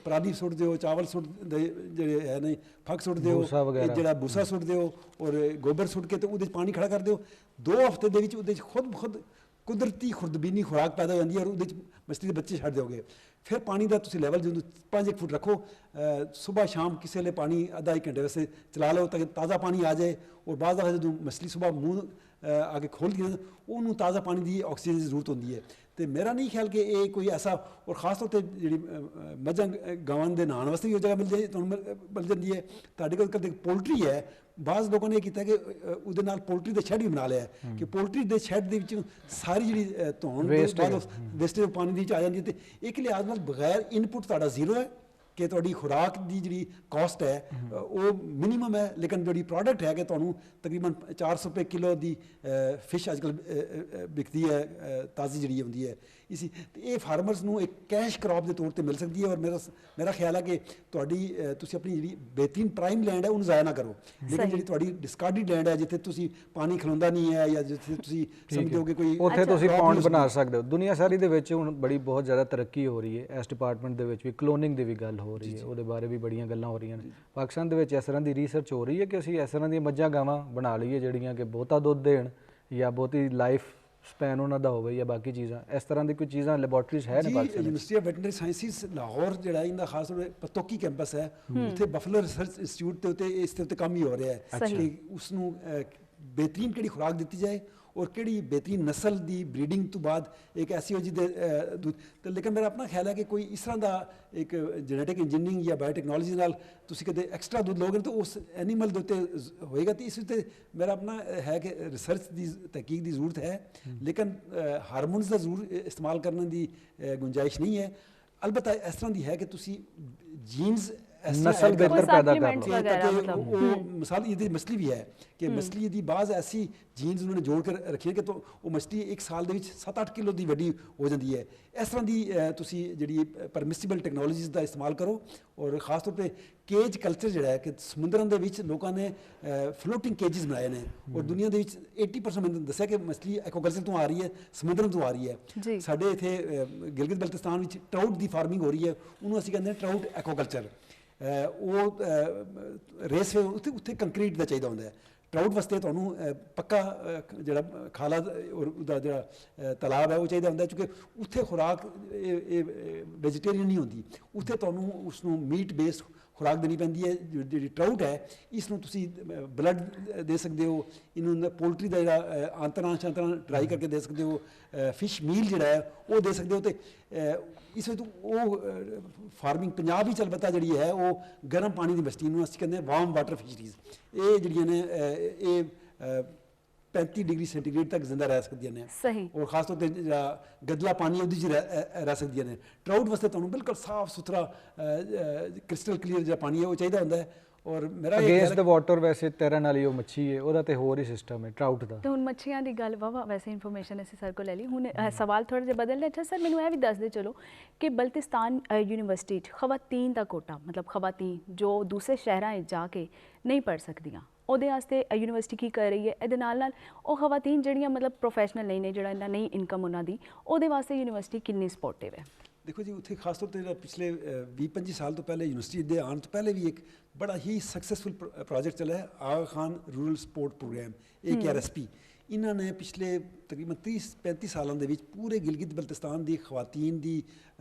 ਪਰਾਲੀ ਸੁੱਟਦੇ ਹੋ, ਚਾਵਲ ਸੁੱਟਦੇ ਜਿਹੜੇ ਹੈ ਨੇ ਫੱਕ ਸੁੱਟਦੇ ਹੋ, ਭੂਸਾ ਵਗੈਰਾ। ਜਿਹੜਾ ਭੂਸਾ ਸੁੱਟਦੇ ਹੋ ਔਰ ਗੋਬਰ ਸੁੱਟ ਕੇ ਤੇ ਉਹਦੇ 'ਚ ਪਾਣੀ ਖੜਾ ਕਰਦੇ ਹੋ। 2 ਹਫ਼ਤੇ ਦੇ ਵਿੱਚ ਉਹਦੇ 'ਚ ਖੁਦ ਕੁਦਰਤੀ ਖੁਰਦਬੀਨੀ ਖੁਰਾਕ ਪੈਦਾ ਹੋ ਜਾਂਦੀ ਹੈ ਔਰ ਉਹਦੇ 'ਚ ਮਛਲੀ ਦੇ ਬੱਚੇ ਛੱਡ ਦਿਓਗੇ। ਫਿਰ ਪਾਣੀ ਦਾ ਤੁਸੀਂ ਲੈਵਲ ਜਦੋਂ 5-1 ਫੁੱਟ ਰੱਖੋ, ਸਵੇਰ ਸ਼ਾਮ ਕਿਸੇ ਵੇਲੇ ਪਾਣੀ ਅੱਧਾ 1 ਘੰਟੇ ਵਾਸਤੇ ਚਲਾ ਲਓ ਤਾਂ ਕਿ ਤਾਜ਼ਾ ਪਾਣੀ ਆ ਜਾਏ ਔਰ ਬਾਅਦ ਦਾ ਜਦੋਂ ਮਛਲੀ ਸਵੇਰ ਮੂੰਹ ਆ ਕੇ ਖੋਲ੍ਹਦੀ ਹੈ ਉਹਨੂੰ ਤਾਜ਼ਾ ਪਾਣੀ ਦੀ ਆਕਸੀਜਨ ਦੀ ਜ਼ਰੂਰਤ ਹੁੰਦੀ ਹੈ। ਤੇ ਮੇਰਾ ਨਹੀਂ ਖਿਆਲ ਕਿ ਇਹ ਕੋਈ ਐਸਾ ਔਰ ਖਾਸ ਤੌਰ ਤੇ ਜਿਹੜੀ ਮੱਝਾਂ ਗਾਵਾਂ ਦੇ ਨਹਾਉਣ ਵਾਸਤੇ ਵੀ ਉਹ ਜਗ੍ਹਾ ਤੁਹਾਨੂੰ ਮਿਲ ਜਾਂਦੀ ਹੈ। ਤੁਹਾਡੇ ਕੋਲ ਕਦੇ ਪੋਲਟਰੀ ਹੈ, ਬਾਜ਼ ਲੋਕਾਂ ਨੇ ਇਹ ਕੀਤਾ ਕਿ ਉਹਦੇ ਨਾਲ ਪੋਲਟਰੀ ਦਾ ਸ਼ੈੱਡ ਵੀ ਬਣਾ ਲਿਆ ਕਿ ਪੋਲਟਰੀ ਦੇ ਸ਼ੈੱਡ ਦੇ ਵਿੱਚ ਸਾਰੀ ਜਿਹੜੀ ਧੋਣ ਵੇਸਟੇਜ ਪਾਣੀ ਦੀ ਆ ਜਾਂਦੀ ਹੈ। ਤੇ ਇੱਕ ਲਿਹਾਜ਼ ਨਾਲ ਬਗੈਰ ਇਨਪੁਟ ਤੁਹਾਡਾ ਜ਼ੀਰੋ ਹੈ ਕਿ ਤੁਹਾਡੀ ਖੁਰਾਕ ਦੀ ਜਿਹੜੀ ਕਾਸਟ ਹੈ ਉਹ ਮਿਨੀਮਮ ਹੈ, ਲੇਕਿਨ ਜਿਹੜੀ ਪ੍ਰੋਡਕਟ ਹੈ ਕਿ ਤੁਹਾਨੂੰ ਤਕਰੀਬਨ 400 ਰੁਪਏ ਕਿਲੋ ਦੀ ਫਿਸ਼ ਅੱਜ ਕੱਲ੍ਹ ਵਿਕਦੀ ਹੈ, ਤਾਜ਼ੀ ਜਿਹੜੀ ਹੁੰਦੀ ਹੈ। ਇਸੀ ਤੇ ਇਹ ਫਾਰਮਰਸ ਨੂੰ ਇੱਕ ਕੈਸ਼ ਕ੍ਰੌਪ ਦੇ ਤੌਰ ਤੇ ਮਿਲ ਸਕਦੀ ਹੈ ਔਰ ਮੇਰਾ ਖਿਆਲ ਹੈ ਕਿ ਤੁਹਾਡੀ ਤੁਸੀਂ ਆਪਣੀ ਜਿਹੜੀ ਬਿਹਤਰੀਨ ਪ੍ਰਾਈਮ ਲੈਂਡ ਹੈ ਉਹਨੂੰ ਜ਼ਾਇਆ ਨਾ ਕਰੋ, ਲੇਕਿਨ ਜਿਹੜੀ ਤੁਹਾਡੀ ਡਿਸਕਾਰਡਡ ਲੈਂਡ ਹੈ ਜਿੱਥੇ ਤੁਸੀਂ ਪਾਣੀ ਖਲੋਂਦਾ ਨਹੀਂ ਹੈ ਜਾਂ ਜਿੱਥੇ ਤੁਸੀਂ ਸਮਝਦੇ ਹੋ ਕਿ ਕੋਈ ਉੱਥੇ ਤੁਸੀਂ ਪੌਂਡ ਬਣਾ ਸਕਦੇ ਹੋ। ਦੁਨੀਆ ਸਾਰੀ ਦੇ ਵਿੱਚ ਹੁਣ ਬਹੁਤ ਜ਼ਿਆਦਾ ਤਰੱਕੀ ਹੋ ਰਹੀ ਹੈ। ਇਸ ਡਿਪਾਰਟਮੈਂਟ ਦੇ ਵਿੱਚ ਵੀ ਕਲੋਨਿੰਗ ਦੀ ਵੀ ਗੱਲ ਹੋ ਰਹੀ ਹੈ, ਉਹਦੇ ਬਾਰੇ ਵੀ ਬੜੀਆਂ ਗੱਲਾਂ ਹੋ ਰਹੀਆਂ ਨੇ। ਪਾਕਿਸਤਾਨ ਦੇ ਵਿੱਚ ਇਸ ਤਰ੍ਹਾਂ ਦੀ ਰਿਸਰਚ ਹੋ ਰਹੀ ਹੈ ਕਿ ਅਸੀਂ ਇਸ ਤਰ੍ਹਾਂ ਦੀਆਂ ਮੱਝਾਂ ਗਾਵਾਂ ਬਣਾ ਲਈਏ ਜਿਹੜੀਆਂ ਕਿ ਬਹੁਤਾ ਦੁੱਧ ਦੇਣ ਜਾਂ ਬਹੁਤੀ ਲਾਈਫ ਸਪੈਨ ਉਹਨਾਂ ਦਾ ਹੋਵੇ ਜਾਂ ਬਾਕੀ ਚੀਜ਼ਾਂ, ਇਸ ਤਰ੍ਹਾਂ ਦੀ ਕੋਈ ਚੀਜ਼ਾਂ ਲੈਬੋਰਟਰੀਜ਼ ਹੈ ਨੇ Pakistan? University of veterinary sciences Lahore ਜਿਹੜਾ ਇਹਦਾ ਖਾਸ ਤੌਰ ਤੇ ਪਤੋਕੀ ਕੈਂਪਸ ਹੈ, ਉੱਥੇ ਬਫਲੋ ਰਿਸਰਚ ਇੰਸਟੀਚਿਊਟ ਦੇ ਉੱਤੇ ਇਸ ਦੇ ਉੱਤੇ ਕੰਮ ਹੀ ਹੋ ਰਿਹਾ ਹੈ ਕਿ ਉਸ ਨੂੰ ਬਿਹਤਰੀਨ ਕਿਹੜੀ ਖੁਰਾਕ ਦਿੱਤੀ ਜਾਏ ਔਰ ਕਿਹੜੀ ਬਿਹਤਰੀਨ ਨਸਲ ਦੀ ਬਰੀਡਿੰਗ ਤੋਂ ਬਾਅਦ ਇੱਕ ਐਸੀ ਹੋ ਜਿਹਦੇ ਤੇ। ਲੇਕਿਨ ਮੇਰਾ ਆਪਣਾ ਖਿਆਲ ਹੈ ਕਿ ਕੋਈ ਇਸ ਤਰ੍ਹਾਂ ਦਾ ਇੱਕ ਜੈਨੇਟਿਕ ਇੰਜੀਨੀਅਰਿੰਗ ਜਾਂ ਬਾਇਓਟੈਕਨੋਲੋਜੀ ਨਾਲ ਤੁਸੀਂ ਕਦੇ ਐਕਸਟਰਾ ਦੁੱਧ ਲਓਗੇ ਤਾਂ ਉਸ ਐਨੀਮਲ ਦੇ ਉੱਤੇ ਹੋਏਗਾ। ਤੇ ਇਸ ਉੱਤੇ ਮੇਰਾ ਆਪਣਾ ਹੈ ਕਿ ਰਿਸਰਚ ਦੀ ਤਹਿਕੀਕ ਦੀ ਜ਼ਰੂਰਤ ਹੈ, ਲੇਕਿਨ ਹਾਰਮੋਨਸ ਦਾ ਜ਼ਰੂਰ ਇਸਤੇਮਾਲ ਕਰਨ ਦੀ ਗੁੰਜਾਇਸ਼ ਨਹੀਂ ਹੈ। ਅਲਬੱਤਾ ਇਸ ਤਰ੍ਹਾਂ ਦੀ ਹੈ ਕਿ ਤੁਸੀਂ ਜੀਨਸ ਨਸਲ ਬਿਹਤਰ ਪੈਦਾ ਕਰ ਲਓ। ਉਹ ਮਿਸਾਲ ਇਹਦੀ ਮਛਲੀ ਵੀ ਹੈ ਕਿ ਮਛਲੀ ਦੀ ਬਾਜ਼ ਐਸੀ ਜੀਨਸ ਉਹਨਾਂ ਨੇ ਜੋੜ ਕੇ ਰੱਖੀਆਂ ਕਿ ਉਹ ਮਛਲੀ 1 ਸਾਲ ਦੇ ਵਿੱਚ 7-8 ਕਿਲੋ ਦੀ ਵੱਡੀ ਹੋ ਜਾਂਦੀ ਹੈ। ਇਸ ਤਰ੍ਹਾਂ ਦੀ ਤੁਸੀਂ ਜਿਹੜੀ ਪਰਮਿਸਿਬਲ ਟੈਕਨੋਲੋਜੀਜ਼ ਦਾ ਇਸਤੇਮਾਲ ਕਰੋ ਔਰ ਖਾਸ ਤੌਰ ਤੇ ਕੇਜ ਕਲਚਰ ਜਿਹੜਾ ਹੈ ਕਿ ਸਮੁੰਦਰਾਂ ਦੇ ਵਿੱਚ ਲੋਕਾਂ ਨੇ ਫਲੋਟਿੰਗ ਕੇਜਿਸ ਬਣਾਏ ਨੇ ਔਰ ਦੁਨੀਆ ਦੇ ਵਿੱਚ 80% ਮੈਨੂੰ ਦੱਸਿਆ ਕਿ ਮਛਲੀ ਐਕਵਾਕਲਚਰ ਤੋਂ ਆ ਰਹੀ ਹੈ, ਸਮੁੰਦਰਾਂ ਤੋਂ ਆ ਰਹੀ ਹੈ। ਸਾਡੇ ਇੱਥੇ ਗਿਲਗਿਤ ਬਲਤਿਸਤਾਨ ਵਿੱਚ ਟਰਾਊਟ ਦੀ ਫਾਰਮਿੰਗ ਹੋ ਰਹੀ ਹੈ, ਉਹਨੂੰ ਅਸੀਂ ਕਹਿੰਦੇ ਹਾਂ ਟਰਾਊਟ ਐਕਵਾਕਲਚਰ। ਉਹ ਰੇਸਵੇ ਉੱਥੇ ਕੰਕਰੀਟ ਦਾ ਚਾਹੀਦਾ ਹੁੰਦਾ ਹੈ। ਟਰਾਊਟ ਵਾਸਤੇ ਤੁਹਾਨੂੰ ਪੱਕਾ ਜਿਹੜਾ ਖਾਲਾ ਔਰ ਉਹਦਾ ਜਿਹੜਾ ਤਲਾਬ ਹੈ ਉਹ ਚਾਹੀਦਾ ਹੁੰਦਾ, ਕਿਉਂਕਿ ਉੱਥੇ ਖੁਰਾਕ ਇਹ ਵੈਜੀਟੇਰੀਅਨ ਨਹੀਂ ਹੁੰਦੀ, ਉੱਥੇ ਤੁਹਾਨੂੰ ਉਸਨੂੰ ਮੀਟ ਬੇਸਡ ਖੁਰਾਕ ਦੇਣੀ ਪੈਂਦੀ ਹੈ। ਜਿਹੜੀ ਟਰਾਊਟ ਹੈ ਇਸ ਨੂੰ ਤੁਸੀਂ ਬਲੱਡ ਦੇ ਸਕਦੇ ਹੋ, ਇਹਨੂੰ ਪੋਲਟਰੀ ਦਾ ਜਿਹੜਾ ਆਂਤਰਾਂ ਡਰਾਈ ਕਰਕੇ ਦੇ ਸਕਦੇ ਹੋ, ਫਿਸ਼ ਮੀਲ ਜਿਹੜਾ ਹੈ ਉਹ ਦੇ ਸਕਦੇ ਹੋ। ਤੇ ਇਸ ਵਿੱਚ ਉਹ ਫਾਰਮਿੰਗ ਪੰਜਾਬ ਵਿੱਚ ਅਲਬੱਤਾ ਜਿਹੜੀ ਹੈ ਉਹ ਗਰਮ ਪਾਣੀ ਦੀ ਮਛਲੀ ਨੂੰ ਅਸੀਂ ਕਹਿੰਦੇ ਵਾਰਮ ਵਾਟਰ ਫਿਸ਼ਰੀਜ਼, ਇਹ ਜਿਹੜੀਆਂ ਨੇ ਇਹ 35 ਡਿਗਰੀ ਸੈਂਟੀਗ੍ਰੇਡ ਤੱਕ ਜ਼ਿੰਦਾ ਰਹਿ ਸਕਦੀਆਂ ਨੇ ਔਰ ਖਾਸ ਤੌਰ ਤੇ ਜਿਹੜਾ ਗਦਲਾ ਪਾਣੀ ਉਹਦੇ 'ਚ ਰਹਿ ਸਕਦੀਆਂ ਨੇ। ਟਰਾਊਟ ਵਾਸਤੇ ਤੁਹਾਨੂੰ ਬਿਲਕੁਲ ਸਾਫ਼ ਸੁਥਰਾ ਕ੍ਰਿਸਟਲ ਕਲੀਅਰ ਜਿਹੜਾ ਪਾਣੀ ਹੈ ਉਹ ਚਾਹੀਦਾ ਹੁੰਦਾ ਹੈ। ਔਰ ਮੇਰਾ ਅਗੇਂਸਟ ਦ ਵਾਟਰ ਵੈਸੇ ਤੈਰਨ ਵਾਲੀ ਉਹ ਮੱਛੀ ਹੈ, ਉਹਦਾ ਤੇ ਹੋਰ ਹੀ ਸਿਸਟਮ ਹੈ ਟਰਾਊਟ ਦਾ। ਤੇ ਹੁਣ ਮੱਛੀਆਂ ਦੀ ਗੱਲ ਵਾਵਾ ਵੈਸੇ ਇਨਫੋਰਮੇਸ਼ਨ ਅਸੀਂ ਸਰ ਕੋਲ ਲੈ ਲਈ। ਹੁਣ ਸਵਾਲ ਥੋੜਾ ਜਿਹਾ ਬਦਲਨੇ। ਅੱਛਾ ਸਰ, ਮੈਨੂੰ ਇਹ ਵੀ ਦੱਸ ਦੇ ਚਲੋ ਕਿ ਬਲਤਿਸਤਾਨ ਯੂਨੀਵਰਸਿਟੀ 'ਚ ਖਵਾਤੀਨ ਦਾ ਕੋਟਾ, ਮਤਲਬ ਖਵਾਤੀਨ ਜੋ ਦੂਸਰੇ ਸ਼ਹਿਰਾਂ 'ਚ ਜਾ ਕੇ ਨਹੀਂ ਪੜ੍ਹ ਸਕਦੀਆਂ, ਉਹਦੇ ਵਾਸਤੇ ਯੂਨੀਵਰਸਿਟੀ ਕੀ ਕਰ ਰਹੀ ਹੈ? ਇਹਦੇ ਨਾਲ ਉਹ ਖਵਾਤੀਨ ਜਿਹੜੀਆਂ ਮਤਲਬ ਪ੍ਰੋਫੈਸ਼ਨਲ ਨਹੀਂ ਨੇ, ਜਿਹੜਾ ਇੰਨਾ ਨਹੀਂ ਇਨਕਮ ਉਹਨਾਂ ਦੀ, ਉਹਦੇ ਵਾਸਤੇ ਯੂਨੀਵਰਸਿਟੀ ਕਿੰਨੀ ਸਪੋਰਟਿਵ ਹੈ? ਦੇਖੋ ਜੀ, ਉੱਥੇ ਖਾਸ ਤੌਰ 'ਤੇ ਜਿਹੜਾ ਪਿਛਲੇ 20-25 ਸਾਲ ਤੋਂ ਪਹਿਲੇ ਯੂਨੀਵਰਸਿਟੀ ਦੇ ਆਉਣ ਤੋਂ ਪਹਿਲੇ ਵੀ ਇੱਕ ਬੜਾ ਹੀ ਸਕਸੈਸਫੁਲ ਪ੍ਰੋਜੈਕਟ ਚੱਲਿਆ ਹੈ, Aga Khan rural support programme, AKRSP। ਇਹਨਾਂ ਨੇ ਪਿਛਲੇ ਤਕਰੀਬਨ 30-35 ਸਾਲਾਂ ਦੇ ਵਿੱਚ ਪੂਰੇ ਗਿਲਗਿਤ ਬਲਤਿਸਤਾਨ ਦੀ ਖਵਾਤੀਨ ਦੀ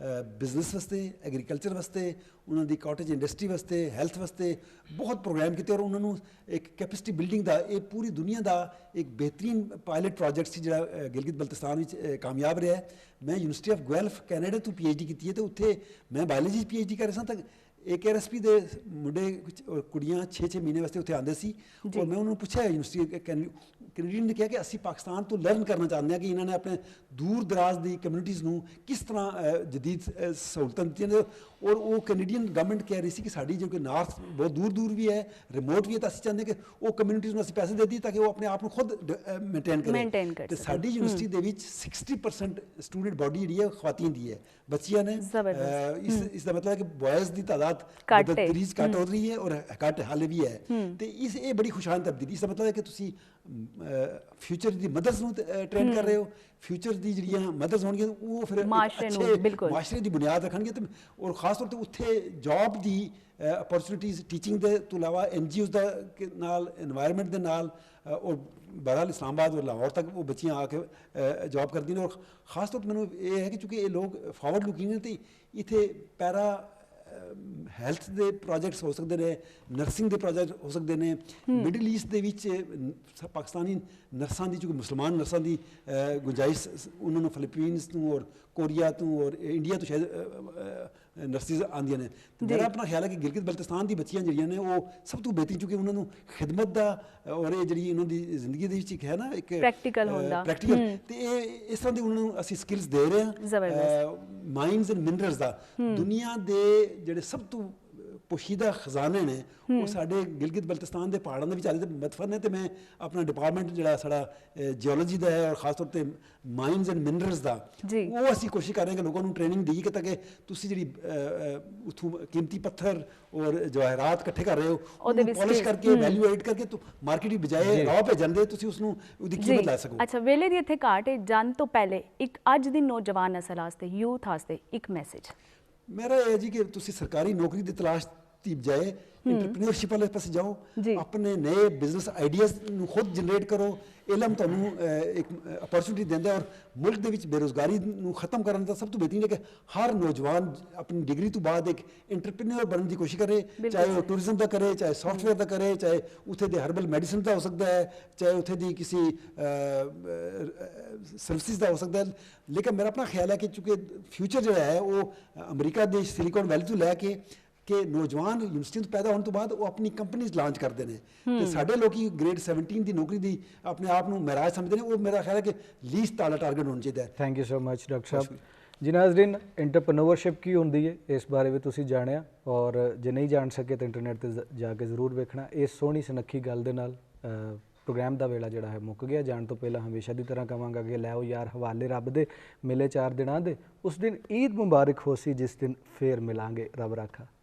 ਬਿਜ਼ਨਸ ਵਾਸਤੇ, ਐਗਰੀਕਲਚਰ ਵਾਸਤੇ, ਉਹਨਾਂ ਦੀ ਕਾਟੇਜ ਇੰਡਸਟਰੀ ਵਾਸਤੇ, ਹੈਲਥ ਵਾਸਤੇ ਬਹੁਤ ਪ੍ਰੋਗਰਾਮ ਕੀਤੇ ਔਰ ਉਹਨਾਂ ਨੂੰ ਇੱਕ ਕੈਪੈਸਿਟੀ ਬਿਲਡਿੰਗ ਦਾ ਇਹ ਪੂਰੀ ਦੁਨੀਆ ਦਾ ਇੱਕ ਬਿਹਤਰੀਨ ਪਾਇਲਟ ਪ੍ਰੋਜੈਕਟ ਸੀ ਜਿਹੜਾ ਗਿਲਗਿਤ ਬਲਤਿਸਤਾਨ ਵਿੱਚ ਕਾਮਯਾਬ ਰਿਹਾ। ਮੈਂ ਯੂਨੀਵਰਸਿਟੀ ਆਫ ਗੁਐਲਫ ਕੈਨੇਡਾ ਤੋਂ PhD ਕੀਤੀ ਹੈ ਤੇ ਉੱਥੇ ਮੈਂ ਬਾਇਓਲੋਜੀ 'ਚ PhD ਕਰ ਰਿਹਾ ਸਾਂ ਤਾਂ AKRSP ਦੇ ਮੁੰਡੇ ਕੁੜੀਆਂ 6-6 ਮਹੀਨੇ ਵਾਸਤੇ ਉੱਥੇ ਆਉਂਦੇ ਸੀ ਔਰ ਮੈਂ ਉਹਨਾਂ ਨੂੰ ਪੁੱਛਿਆ ਯੂਨੀਵਰਸਿਟੀ ਕੈਨੇਡੀਅਨ ਨੇ ਕਿਹਾ ਕਿ ਅਸੀਂ ਪਾਕਿਸਤਾਨ ਤੋਂ ਲਰਨ ਕਰਨਾ ਚਾਹੁੰਦੇ ਹਾਂ ਕਿ ਇਹਨਾਂ ਨੇ ਆਪਣੇ ਦੂਰ ਦਰਾਜ਼ ਦੀ ਕਮਿਊਨਿਟੀਜ਼ ਨੂੰ ਕਿਸ ਤਰ੍ਹਾਂ ਜਦੀਦ ਸਹੂਲਤਾਂ ਦਿੱਤੀਆਂ ਨੇ ਔਰ ਉਹ ਕੈਨੇਡੀਅਨ ਗਵਰਨਮੈਂਟ ਕਹਿ ਰਹੀ ਸੀ ਕਿ ਸਾਡੀ ਜੋ ਕਿ ਨਾਰਥ ਬਹੁਤ ਦੂਰ ਦੂਰ ਵੀ ਹੈ, ਰਿਮੋਟ ਵੀ ਹੈ, ਤਾਂ ਅਸੀਂ ਚਾਹੁੰਦੇ ਕਿ ਉਹ ਕਮਿਊਨਿਟੀਜ਼ ਨੂੰ ਅਸੀਂ ਪੈਸੇ ਦੇ ਦਈਏ ਤਾਂ ਕਿ ਉਹ ਆਪਣੇ ਆਪ ਨੂੰ ਖੁਦ ਮੇਨਟੇਨ ਕਰੇ। ਤੇ ਸਾਡੀ ਯੂਨੀਵਰਸਿਟੀ ਦੇ ਵਿੱਚ 60% ਸਟੂਡੈਂਟ ਬਾਡੀ ਜਿਹੜੀ ਹੈ ਖਵਾਤੀਨ ਦੀ ਹੈ, ਬੱਚੀਆਂ ਨੇ। ਇਸ ਦਾ ਮਤਲਬ ਹੈ ਕਿ ਬॉयਜ਼ ਦੀ ਤਾਦਾਦ तादाद ਘੱਟ ਹੈ। तदरीज घट हो रही है और घट हाले भी है तो इस ये बड़ी खुशान तब्दीली। इसका मतलब है कि तुसी फ्यूचर दी मदर्स ਨੂੰ ट्रेन कर रहे हो। फ्यूचर ਦੀ ਜਿਹੜੀਆਂ ਮਦਰਸ ਹੋਣਗੀਆਂ ਉਹ ਫਿਰ ਇੱਕ ਮਾਸ਼ਰੇ ਨੂੰ, ਅੱਛੇ ਬਿਲਕੁਲ। ਮਾਸ਼ਰੇ ਦੀ ਬੁਨਿਆਦ ਰੱਖਣਗੇ ਤੇ ਔਰ ਖਾਸ ਤੌਰ ਤੇ ਉੱਥੇ ਜੌਬ ਦੀ ਅਪੋਰਚੁਨਿਟੀਜ਼ ਟੀਚਿੰਗ ਦੇ ਤੋਂ ਇਲਾਵਾ ਐਨਜੀਓਜ਼ ਦਾ ਨਾਲ এনवायरमेंट ਦੇ ਨਾਲ ਔਰ ਬਹਰਾਲ ਇਸਲਾਮਾਬਾਦ ਔਰ ਲਾਹੌਰ ਤੱਕ ਉਹ ਬੱਚੀਆਂ ਆ ਕੇ ਜੌਬ ਕਰਦੀਆਂ ਨੇ। ਔਰ ਖਾਸ ਤੌਰ ਤੇ ਮੈਨੂੰ ਇਹ ਹੈ ਕਿ ਚूंकि ਇਹ ਲੋਕ ਫਾਰਵਰਡ ਲੁਕਿੰਗ ਨੇ ਤੇ ਇੱਥੇ ਪੈਰਾ ਹੈਲਥ ਦੇ ਪ੍ਰੋਜੈਕਟਸ ਹੋ ਸਕਦੇ ਨੇ, ਨਰਸਿੰਗ ਦੇ ਪ੍ਰੋਜੈਕਟ ਹੋ ਸਕਦੇ ਨੇ। ਮਿਡਲ ਈਸਟ ਦੇ ਵਿੱਚ ਪਾਕਿਸਤਾਨੀ ਨਰਸਾਂ ਦੀ, ਚूंकि ਮੁਸਲਮਾਨ ਨਰਸਾਂ ਦੀ ਗੁੰਜਾਇਸ਼ ਉਹਨਾਂ ਨੂੰ ਫਿਲੀਪੀਨਸ ਤੋਂ ਔਰ ਕੋਰੀਆ ਤੋਂ ਔਰ ਇੰਡੀਆ ਤੋਂ ਸ਼ਾਇਦ ਨਰਸਿਸ ਆਉਂਦੀਆਂ ਨੇ। ਮੇਰਾ ਆਪਣਾ ਖਿਆਲ ਹੈ ਕਿ ਗਿਲਗਿਤ ਬਲਤਿਸਤਾਨ ਦੀ ਬੱਚੀਆਂ ਜਿਹੜੀਆਂ ਨੇ ਉਹ ਸਭ ਤੋਂ ਬਿਹਤਰੀਨ, ਚूंकि ਉਹਨਾਂ ਨੂੰ ਖਿਦਮਤ ਦਾ ਔਰ ਇਹ ਜਿਹੜੀ ਉਹਨਾਂ ਦੀ ਜ਼ਿੰਦਗੀ ਦੇ ਵਿੱਚ ਇੱਕ ਹੈ ਨਾ ਇੱਕ ਪ੍ਰੈਕਟੀਕਲ ਹੁੰਦਾ, ਪ੍ਰੈਕਟੀਕਲ ਤੇ ਇਹ ਇਸ ਤਰ੍ਹਾਂ ਦੀ ਉਹਨਾਂ ਨੂੰ ਅਸੀਂ ਸਕਿੱਲਸ ਦੇ ਰਹੇ ਹਾਂ। ਮਾਈਨਸ ਐਂਡ ਮਿਨਰਲਸ ਦਾ ਦੁਨੀਆ ਦੇ ਜਿਹੜੇ ਸਭ ਤੋਂ पोशीदा खजाने ने वो साढ़े गिलगित बल्तिस्तान के पहाड़ों के विचाले मदफन है। तो मैं अपना डिपार्टमेंट जो साड़ा जियोलॉजी का है और खास तौर पर माइनस एंड मिनरल्स का वो असी कोशिश कर रहे हैं कि लोगों को ट्रेनिंग दी कि ताकि तुसी जी उथों कीमती पत्थर और जवाहरात इकट्ठे कर रहे हो पॉलिश करके वैल्यू एड करके तो मार्केट की बजाय रॉ भेजन दे तुसी उसनू उदी कीमत ला सको। अच्छा, वेले दी इत्थे घाट है। जान तो पहले एक अज दी नौजवान नस्ल वास्ते, यूथ वास्ते एक मैसेज मेरा ये जी कि तुसी सरकारी नौकरी की तलाश की बजाय इंटरप्रेन्योरशिप वाले पास जाओ, अपने नए बिजनेस आइडियाज़ खुद जनरेट करो। इलम तुहानू एक अपॉर्चुनिटी देंदा और मुल्क दे विच बेरोजगारी नू खत्म करने का सब तो बेहतरीन है कि हर नौजवान अपनी डिग्री तो बाद एक इंटरप्रेन्योर बनने की कोशिश करे, चाहे वो टूरिज्म का करे, चाहे सॉफ्टवेयर का करे, चाहे उत्थे दे हर्बल मेडिसिन का हो सकता है, चाहे उत्थे दी किसी सर्विसेज का हो सकता है। लेकिन मेरा अपना ख्याल है कि चूँकि फ्यूचर जो है वो अमरीका दे सिलिकॉन वैली तो लैके कि नौजवान यूनिवर्सिटी पैदा होने तो बाद वो अपनी कंपनीज लॉन्च करते हैं तो साढ़े लोग ग्रेड 17 की नौकरी दी अपने आप को महराज समझते हैं। वो मेरा ख्याल है कि लीस्ट आला टारगेट होना चाहिए। Thank you so much doctor साहब जी। नाज़रीन, इंटरप्रेन्योरशिप की होंदी है इस बारे में तुसी जानिया और जे नहीं जान सके तो इंटरनेट पर जाके जरूर वेखना। इस सोहनी सुनक्खी गल दे नाल प्रोग्राम का वेला जोड़ा है मुक गया। जान तो पहला हमेशा की तरह कहांगा कि लैओ यार हवाले रब दे, मिले 4 दिनां दे। उस दिन ईद मुबारक हो सी जिस दिन फिर मिलांगे, रब राखा।